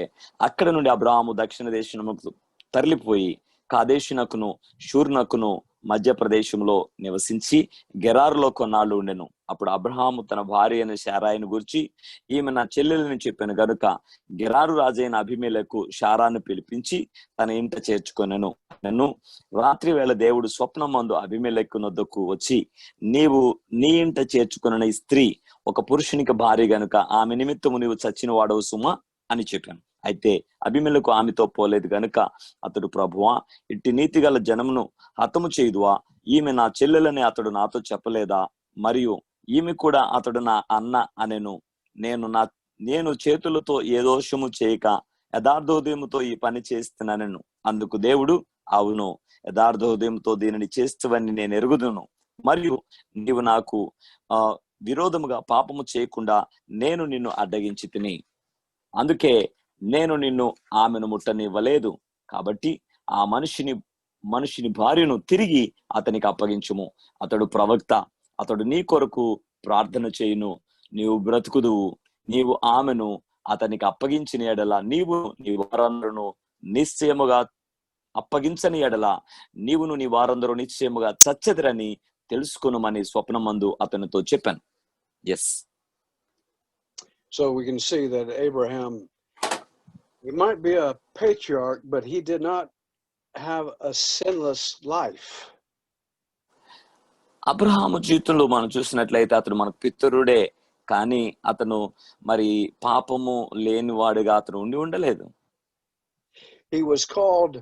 అక్కడ నుండి అబ్రాహాము దక్షిణ దేశముకు తరలిపోయి కాదేశునకును షూర్నకును మధ్య ప్రదేశంలో నివసించి గెరారులో కొన్నాళ్ళు ఉండెను. అప్పుడు అబ్రహాము తన భార్య అయిన శారాయిని గురించి, ఈమె నా చెల్లెలని చెప్పాను గనుక గెరారు రాజైన అబీమెలెకు శారాను పిలిపించి తన ఇంట చేర్చుకొనెను. నన్ను రాత్రి వేళ దేవుడు స్వప్నమందు అబీమెలెకు నొద్దకు వచ్చి, నీవు నీ ఇంట చేర్చుకొనిన ఈ స్త్రీ ఒక పురుషునికి భార్య గనుక ఆమె నిమిత్తము నీవు చచ్చిన వాడవు సుమా అని చెప్పాను. అయితే అబీమెలెకు ఆమెతో పోలేదు గనుక అతడు, ప్రభువా, ఇట్టి నీతిగల జనమును హతము చేయుదువా, ఈమె నా చెల్లెలని అతడు నాతో చెప్పలేదా? మరియు ఈమె కూడా అతడు నా అన్న అనెను. నేను చేతులతో ఏ దోషము చేయక యథార్థోదయముతో ఈ పని చేస్తున్నానెను. అందుకు దేవుడు, అవును, యథార్థోదయంతో దీనిని చేస్తువని నేను ఎరుగుదును. మరియు నీవు నాకు విరోధముగా పాపము చేయకుండా నేను నిన్ను అడ్డగించి తిని, అందుకే నేను నిన్ను ఆమెను ముట్టనివ్వలేదు. కాబట్టి ఆ మనిషిని భార్యను తిరిగి అతనికి అప్పగించుము. అతడు ప్రవక్త, అతడు నీ కొరకు ప్రార్థన చేయును, నీవు బ్రతుకుదువు. నీవు ఆమెను అతనికి అప్పగించిన ఎడల నీవు నీ వారందరూ నిశ్చయముగా అప్పగించని ఎడల నీవును నీ వారందరూ నిశ్చయముగా చచ్చెదరని తెలుసుకొనుమని స్వప్నమందు అతనితో చెప్పాను. Yes. So we can see that Abraham, he might be a patriarch, but he did not have a sinless life. Abraham జీవితంలో మనం చూసినట్లయితే అతడు మన పితరుడే, కానీ అతను మరి పాపము లేనివాడుగా అతను ఉండలేదు. He was called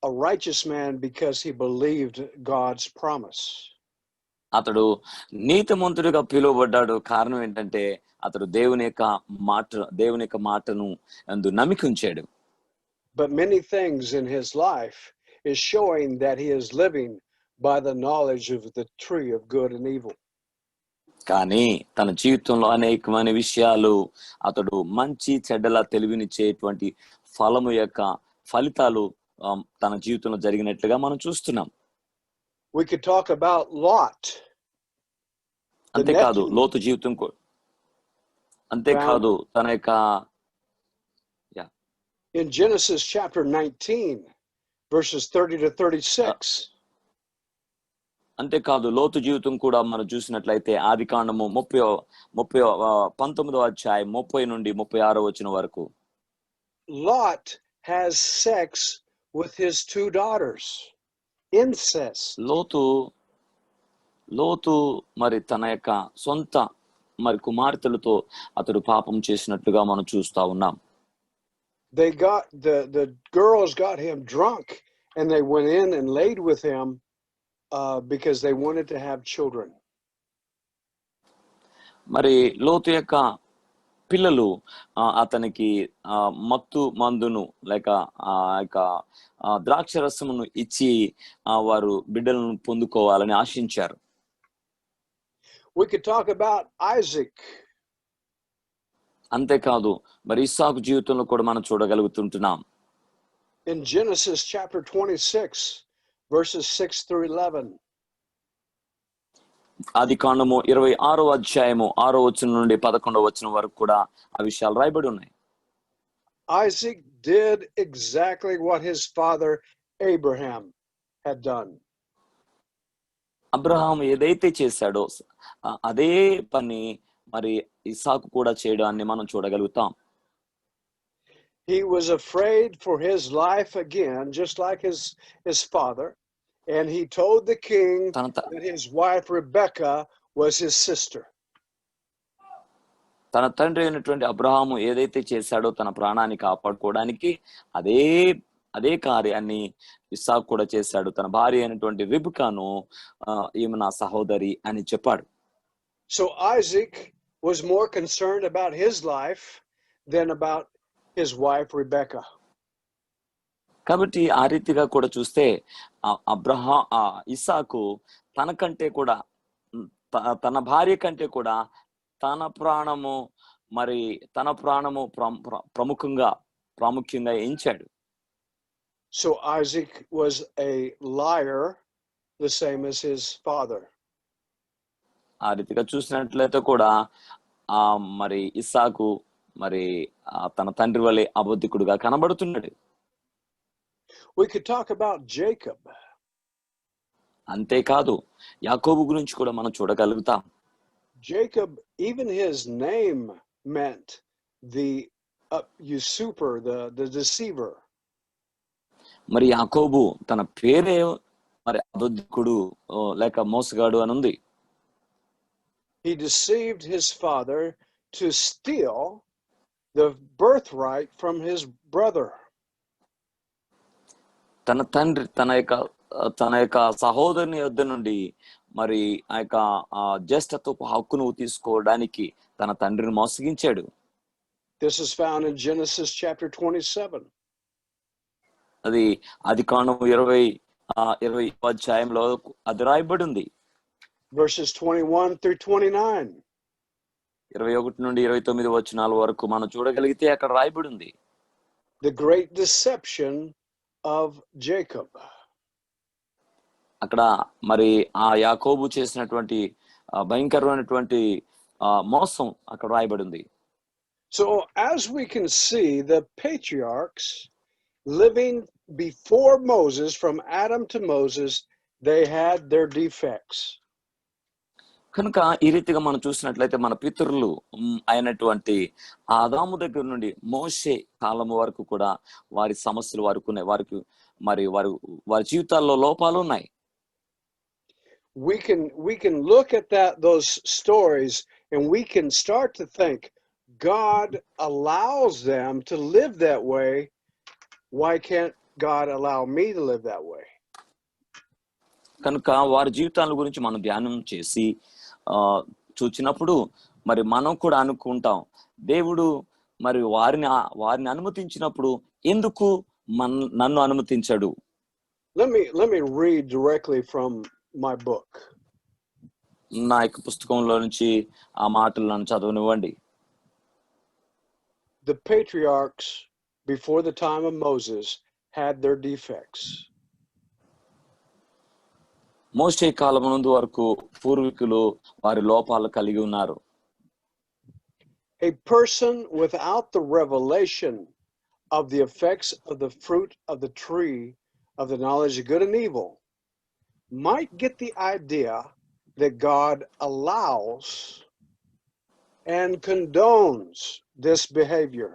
a righteous man because he believed God's promise. అతడు నీతిమంతుడిగా పిలువబడ్డాడు. కారణం ఏంటంటే అతడు దేవుని యొక్క మాటను అందు నమ్మిక ఉంచాడు. But many things in his life is showing that he is living by the knowledge of the tree of good and evil. కానీ తన జీవితంలో అనేకమైన విషయాలు అతడు మంచి చెడ్డల తెలివినిచ్చేటువంటి ఫలము యొక్క ఫలితాలు తన జీవితంలో జరిగినట్లుగా మనం చూస్తున్నాం. We could talk about Lot. అంతేకాదు లోతు జీవితం అంతేకాదు తన యొక్క in Genesis chapter 19 verses 30 to 36. అంతేకాదు లోతు జీవితం కూడా మనం చూసినట్లయితే ఆదికాండము 19వ అధ్యాయం 30 నుండి 36 వచనం వరకు. Lot has sex with his two daughters. Incest. లోతు మరి తన యొక్క సొంత మరి కుమార్తెలతో అతడు పాపం చేసినట్లుగా మనం చూస్తా ఉన్నాం. They got the girls got him drunk and they went in and laid with him because they wanted to have children. మరి లోతు యొక్క పిల్లలు అతనికి మత్తు మందును లేక ద్రాక్ష రసమును ఇచ్చి వారు బిడ్డలను పొందుకోవాలని ఆశించారు. We could talk about Isaac. అంతేకాదు మరి ఇస్సాకు జీవితంలో కూడా మనం చూడగలుగుతుంటున్నాం. In Genesis chapter 26 verses 6 through 11. ఆదికాండము 26వ అధ్యాయము 6వ వచనం నుండి 11వ వచనం వరకు కూడా ఆ విషయాలు రాయబడి ఉన్నాయి. Isaac did exactly what his father Abraham had done. Abraham ఏదైతే చేశాడో అదే పని మరి ఇస్సాకు కూడా చేయడాన్ని మనం చూడగలుగుతాం. He was afraid for his life again, just like his father, and he told the king that his wife Rebecca was his sister. తన తండ్రి అయినటువంటి అబ్రహాము ఏదైతే చేశాడో తన ప్రాణాన్ని కాపాడుకోవడానికి అదే కార్యాన్ని ఇస్సాకు కూడా చేశాడు. తన భార్య అయినటువంటి రిబెకాను ఈమె నా సహోదరి అని చెప్పాడు. So Isaac was more concerned about his life than about his wife Rebecca. కాబట్టి ఆ రీతిగా కూడా చూస్తే ఇస్సాకు తనకంటే కూడా తన భార్య కంటే కూడా తన ప్రాణము ప్రాముఖ్యంగా ఎంచాడు. So Isaac was a liar, the same as his father. ఆ రీతిగా చూసినట్లయితే కూడా మరి ఇస్సాకు మరి తన తండ్రి వలె అబద్ధికుడుగా కనబడుతున్నాడు. We could talk about Jacob. అంతేకాదు యాకోబు గురించి కూడా మనం చూడగలుగుతాం. Jacob, even his name meant the usurper, the deceiver. మరి యాకోబు తన పేరే మరి అబద్ధికుడు లేక మోసగాడు అని ఉంది. He deceived his father to steal the birthright from his brother. తన తండ్రి తన యొక్క తన యొక్క సహోదరుని యొద్ద నుండి మరి ఆ యొక్క జ్యేష్ఠత్వపు హక్కును తీసుకోవడానికి తన తండ్రిని మోసగించాడు. This is found in Genesis chapter 27. అది ఆదికాండము 20 అధ్యాయంలో అది రాయబడి ఉంది. Verses 21 through 29. 21 నుండి 29 వచనాల వరకు మనం చూడగలిగితే అక్కడ రాయబడి ఉంది. The great deception of Jacob. అక్కడ మరి ఆ యాకోబు చేసినటువంటి భయంకరమైనటువంటి మోసం అక్కడ రాయబడి ఉంది. So as we can see, the patriarchs living before Moses, from Adam to Moses, they had their defects. కనుక ఈ రీతిగా మనం చూసినట్లయితే మన పితరులు అయినటువంటి ఆదాము దగ్గర నుండి మోషే కాలము వరకు కూడా వారి సమస్యలు వారికి మరి వారి జీవితాల్లో లోపాలు ఉన్నాయి. We can look at those stories and we can start to think, God allows them to live that way. Why can't God allow me to live that way? కనుక వారి జీవితాల గురించి మనం ధ్యానం చేసి చూచినప్పుడు మరి మనం కూడా అనుకుంటాం, దేవుడు మరి వారిని అనుమతించినప్పుడు ఎందుకు నన్ను అనుమతించడు? Let me read directly from my book. నా యొక్క పుస్తకంలో నుంచి ఆ మాటలు నన్ను చదవనివ్వండి. The patriarchs before the time of Moses had their defects. మోషే కాలం ముందు వరకు పూర్వీకులు వారి లోపాలు కలిగి ఉన్నారు. A person without the revelation of the effects of the fruit of the tree of the knowledge of good and evil might get the idea that God allows and condones this behavior.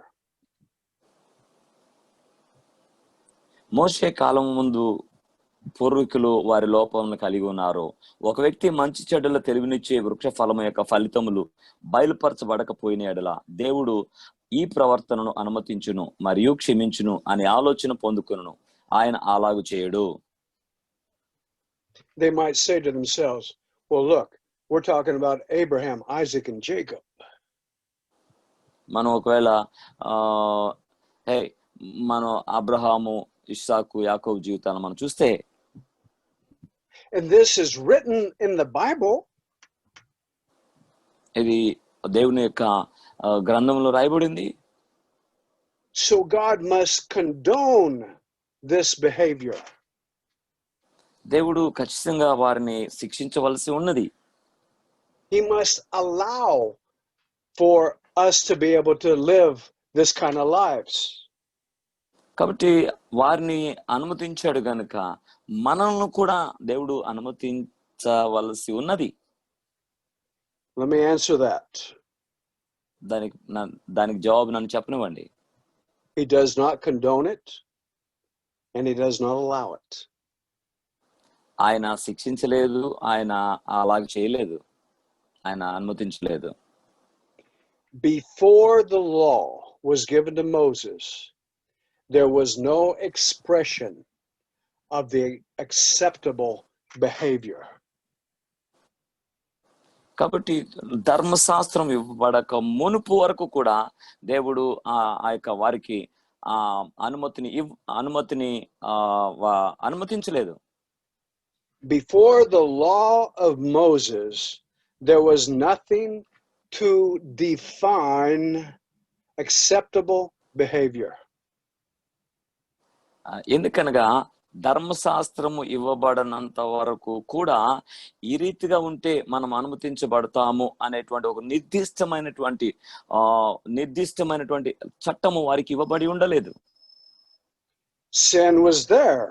మోషే కాలం ముందు పూర్వీకులు వారి లోపాలను కలిగి ఉన్నారు. ఒక వ్యక్తి మంచి చెడ్డల తెలివినిచ్చే వృక్ష ఫలము యొక్క ఫలితములు బయలుపరచబడకపోయిన ఎడల దేవుడు ఈ ప్రవర్తనను అనుమతించును మరియు క్షమించును అనే ఆలోచన పొందుకును. ఆయన అలాగు చేయడు. They might say to themselves, well, look, we're talking about Abraham, Isaac, and Jacob. మనం ఒకవేళ మనం అబ్రహాము, ఇస్సాకు, యాకోబు జీవితాలను మనం చూస్తే, and this is written in the Bible. ఇది దేవుని యొక్క గ్రంథంలో రాయబడింది. So God must condone this behavior. దేవుడు ఖచ్చితంగా వారిని శిక్షించవలసి ఉన్నది. He must allow for us to be able to live this kind of lives. కాబట్టి వారిని అనుమతించాడు గనుక మనల్ని కూడా దేవుడు అనుమతించవలసి ఉన్నది. Let me answer that. దానికి జవాబు నన్ను చెప్పనివ్వండి. He does not condone it and he does not allow it. ఆయన శిక్షించలేదు, ఆయన అలాగే చేయలేదు, ఆయన అనుమతించలేదు. Before the law was given to Moses, there was no expression of the acceptable behavior. కాబట్టి ధర్మశాస్త్రం ఇవ్వబడక మునుపు వరకు కూడా దేవుడు ఆ యొక్క వారికి అనుమతించలేదు. Before the law of Moses, there was nothing to define acceptable behavior. ఎందుకనగా ధర్మశాస్త్రము ఇవ్వబడనంత వరకు కూడా ఈ రీతిగా ఉంటే మనం అనుమతించబడతాము అనేటువంటి ఒక నిర్దిష్టమైనటువంటి చట్టము వారికి ఇవ్వబడి ఉండలేదు. Sin was there,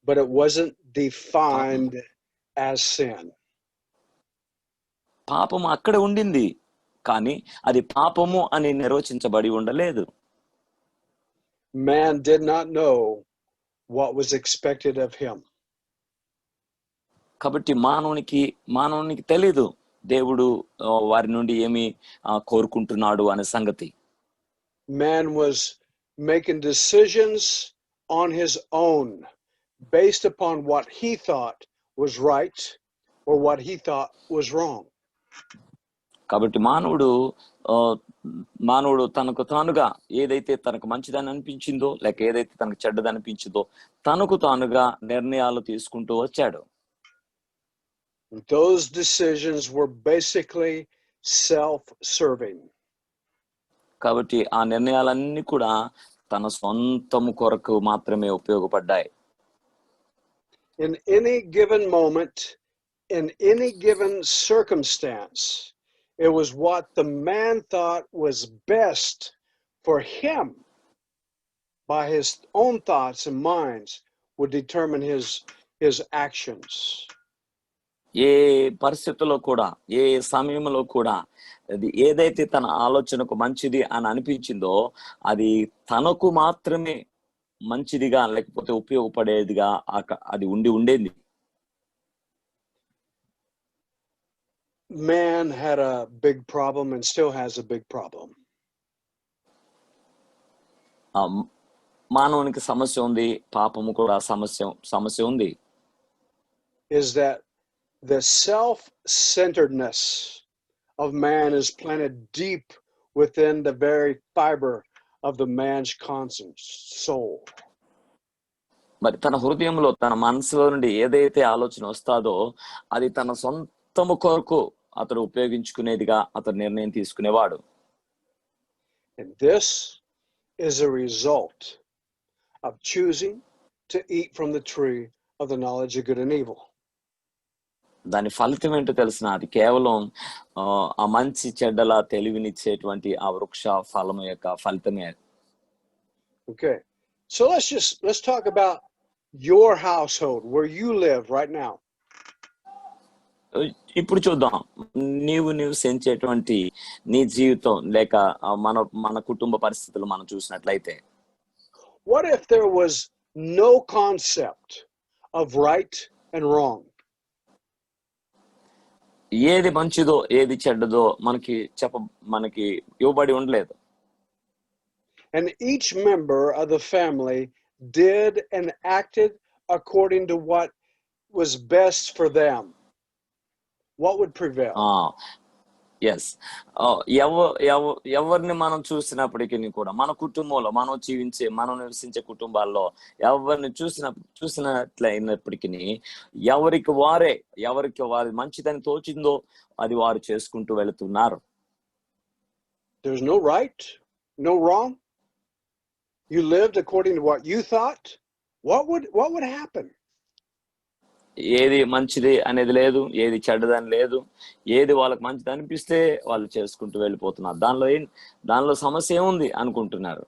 but it wasn't defined as sin. పాపము అక్కడ ఉండింది, కానీ అది పాపము అని నిర్వచించబడి ఉండలేదు. Man did not know what was expected of him. కాబట్టి మానవునికి తెలీదు దేవుడు వారి నుండి ఏమి కోరుకుంటున్నాడు అనే సంగతి. Man was making decisions on his own based upon what he thought was right or what he thought was wrong. కాబట్టి మానవుడు తనకు తానుగా ఏదైతే తనకు మంచిదని అనిపించిందో లేక ఏదైతే తనకు చెడ్డది అనిపించిందో తనకు తానుగా నిర్ణయాలు తీసుకుంటూ వచ్చాడు. Those decisions were basically self-serving. కాబట్టి ఆ నిర్ణయాలన్నీ కూడా తన సొంతము కొరకు మాత్రమే ఉపయోగపడ్డాయి. In any given moment, in any given circumstance, it was what the man thought was best for him by his own thoughts and minds would determine his actions. ఏ పరిస్థితుల్లో కూడా ఏ సమయంలో కూడా అది ఏదైతే తన ఆలోచనకు మంచిది అని అనిపించిందో అది తనకు మాత్రమే మంచిదిగా లేకపోతే ఉపయోగపడేదిగా అది ఉండేది. Man had a big problem and still has a big problem. మానవునికి సమస్య ఉంది, పాపము కూడా సమస్య ఉంది. Is that the self-centeredness of man is planted deep within the very fiber of the man's conscience, soul. మరి తన హృదయంలో తన మనసులో నుండి ఏదైతే ఆలోచన వస్తాదో అది తన సొంతము కొరకు అతడు ఉపయోగించుకునేదిగా అతడు నిర్ణయం తీసుకునేవాడు. And this is a result of choosing to eat from the tree of the knowledge of good and evil. దాని ఫలితం ఏంటో తెలిసిన అది కేవలం ఆ మంచి చెడ్డల తెలివినిచ్చేటువంటి ఆ వృక్ష ఫలము యొక్క ఫలితమే. Okay, so let's talk about your household where you live right now. ఇప్పుడు చూద్దాం నీవు నివసించేటువంటి నీ జీవితం లేక మన కుటుంబ పరిస్థితులు మనం చూసినట్లయితే. What if there was no concept of right and wrong? ఏది మంచిదో ఏది చెడ్డదో మనకి ఇవ్వబడి ఉండలేదు. And each member of the family did and acted according to what was best for them. What would prevail? Yes, ఎవరిని మనం చూసినప్పటికీ కూడా మన కుటుంబంలో మనం నివసించే కుటుంబాల్లో ఎవరిని చూసినట్లయినప్పటికీ ఎవరికి వారి మంచిదని తోచిందో అది వారు చేసుకుంటూ వెళుతున్నారు. There's no right, no wrong. You lived according to what you thought. What would happen? ఏది మంచిది అనేది లేదు, ఏది చెడ్డదని లేదు. ఏది వాళ్ళకి మంచిది అనిపిస్తే వాళ్ళు చేసుకుంటూ వెళ్ళిపోతున్నారు. దానిలో సమస్య ఏముంది అనుకుంటున్నారు.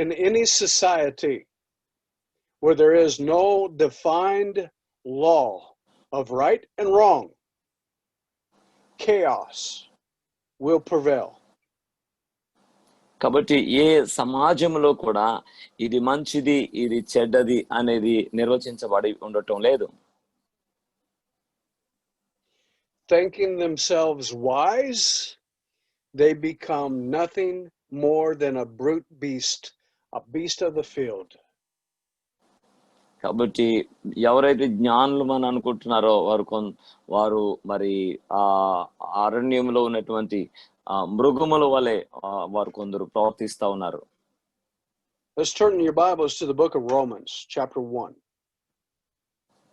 In any society where there is no defined law of right and wrong, chaos will prevail. కాబట్టి ఏ సమాజంలో కూడా ఇది మంచిది ఇది చెడ్డది అనేది నిర్వచించబడి ఉండటం లేదు. Thinking themselves wise, they become nothing more than a brute beast, a beast of the field. కాబట్టి ఎవరైతే జ్ఞానులు అని అనుకుంటున్నారో వారు మరి ఆ అరణ్యంలో ఉన్నటువంటి మృగముల వలె వారు కొందరు ప్రవర్తిస్తా ఉన్నారు. Let's turn your Bibles to the book of Romans, chapter 1.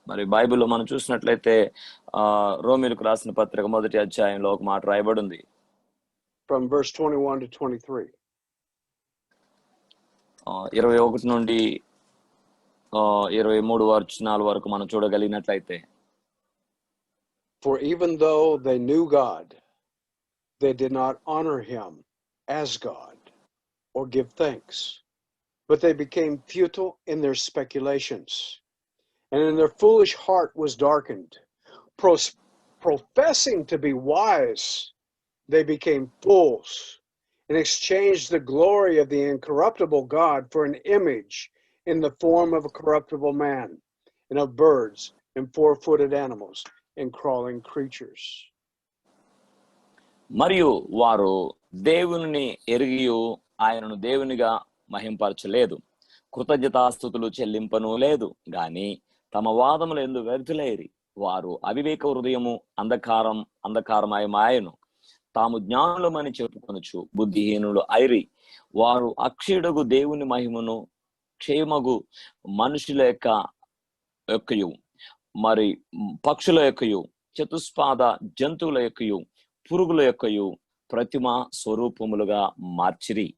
మరి బైబిల్లో మనం చూసినట్లయితే రోమీయులకు రాసిన పత్రిక 1వ అధ్యాయంలో ఒక మాట రాయబడి ఉంది. From verse 21 to 23. 21 నుండి 23 వచనాల వరకు మనం చూడగలిగినట్లయితే. For even though they knew God, they did not honor him as God or give thanks, but they became futile in their speculations, and in their foolish heart was darkened. Professing to be wise, they became fools and exchanged the glory of the incorruptible God for an image in the form of a corruptible man, and of birds and four-footed animals and crawling creatures. మరియు వారు దేవుని ఎరిగియు ఆయనను దేవునిగా మహింపరచలేదు, కృతజ్ఞతాస్తుతులు చెల్లింపను లేదు గాని తమ వాదములు ఎందు వ్యర్థులైరి. వారు అవివేక హృదయము అంధకారమయమాయను. తాము జ్ఞానులమని చెప్పుకొనుచు బుద్ధిహీనులు ఐరి. వారు అక్షయుడగు దేవుని మహిమను క్షేమగు మనుషుల యొక్కయు మరి పక్షుల యొక్కయు చతుస్పాద జంతువుల యొక్కయు పురుగుల యొక్కయు ప్రతిమ స్వరూపములుగా మార్చిరి.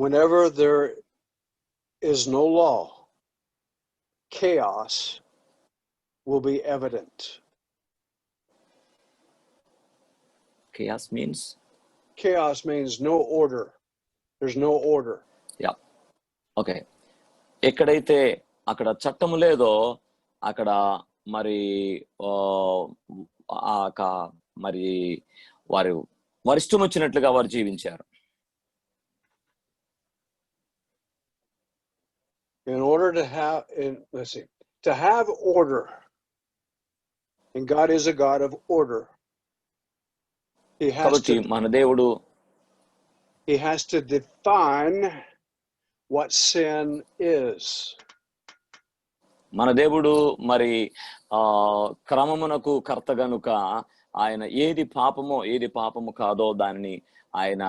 Whenever there is no law, chaos will be evident. Chaos means? Chaos means no order. There's no order. Yeah. Okay. ఎక్కడైతే అక్కడ చట్టము లేదో అక్కడ మరి మరి వారు ఇష్టం వచ్చినట్లుగా వారు జీవించారు. In order to have, to have order, and God is a God of order. కాబట్టి మన దేవుడు He has to define what sin is. మన దేవుడు మరి క్రమమునకు కర్త గనుక ఆయన ఏది పాపము కాదో దానిని ఆయన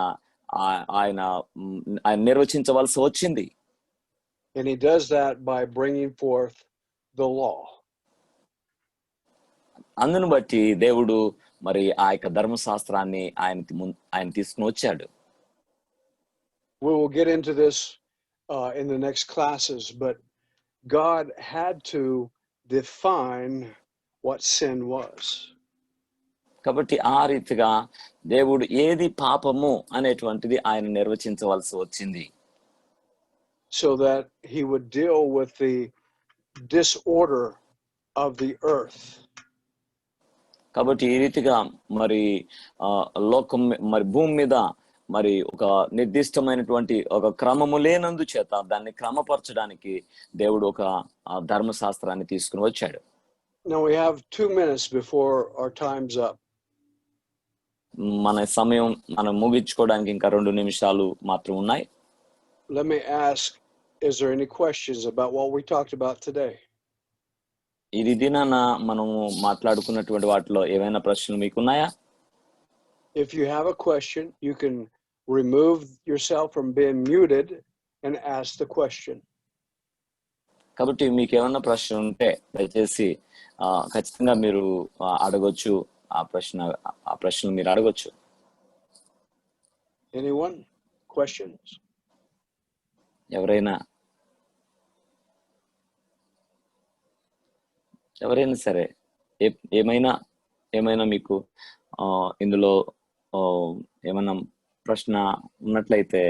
నిర్వచించవలసి వచ్చింది. And he does that by bringing forth the law. అందును బట్టి దేవుడు మరి ఆ యొక్క ధర్మశాస్త్రాన్ని ఆయన తీసుకుని వచ్చాడు. We will get into this in the next classes, but God had to define what sin was. కాబట్టి ఆ రీతిగా దేవుడు ఏది పాపము అనేటువంటిది ఆయన నిర్వచించవలసి వచ్చింది. So that he would deal with the disorder of the earth. కాబట్టి ఈ రీతిగా మరి లోకం మరి భూమి మీద మరి ఒక నిర్దిష్టమైనటువంటి ఒక క్రమము లేనందు చేత దాన్ని క్రమపరచడానికి దేవుడు ఒక ధర్మశాస్త్రాన్ని తీసుకుని వచ్చాడు. Now we have 2 minutes before our time's up. మన సమయం మనం ముగించుకోవడానికి ఇంకా 2 నిమిషాలు మాత్రం ఉన్నాయి. Let me ask, is there any questions about what we talked about today? ఈ దినాన మనము మాట్లాడుకున్నటువంటి వాటిలో ఏమైనా ప్రశ్నలు మీకున్నాయా? If you have a question, you can remove yourself from being muted and ask the question. కాబట్టి మీకు ఏమైనా ప్రశ్న ఉంటే దయచేసి ఖచ్చితంగా మీరు అడగొచ్చు. ఆ ప్రశ్నలు మీరు అడగొచ్చు. Anyone? Questions? ఎవరైనా సరే ఏమైనా మీకు ఇందులో ఏమైనా ప్రశ్న ఉన్నట్లయితే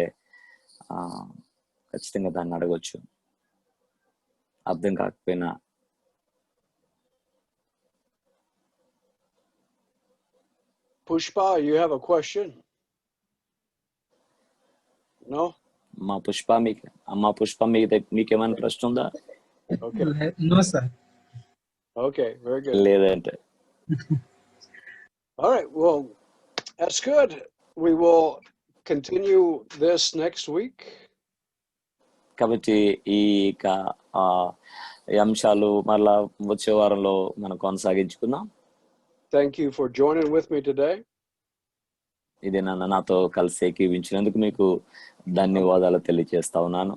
ఖచ్చితంగా దాన్ని అడగొచ్చు. అర్థం కాకపోయినా. Pushpa, you have a question? No? మా పుష్ప మీకేమైనా ప్రశ్న ఉందా? Okay. No, sir. Okay, very good. లేదంటే All right, well, that's good. We will continue this next week. కాబట్టి ఈ అంశాలు మరలా వచ్చే వారంలో మనం కొనసాగించుకుందాం. Thank you for joining with me today. ఇది నాతో కలిసి ఏకీవించినందుకు మీకు ధన్యవాదాలు తెలియజేస్తా ఉన్నాను.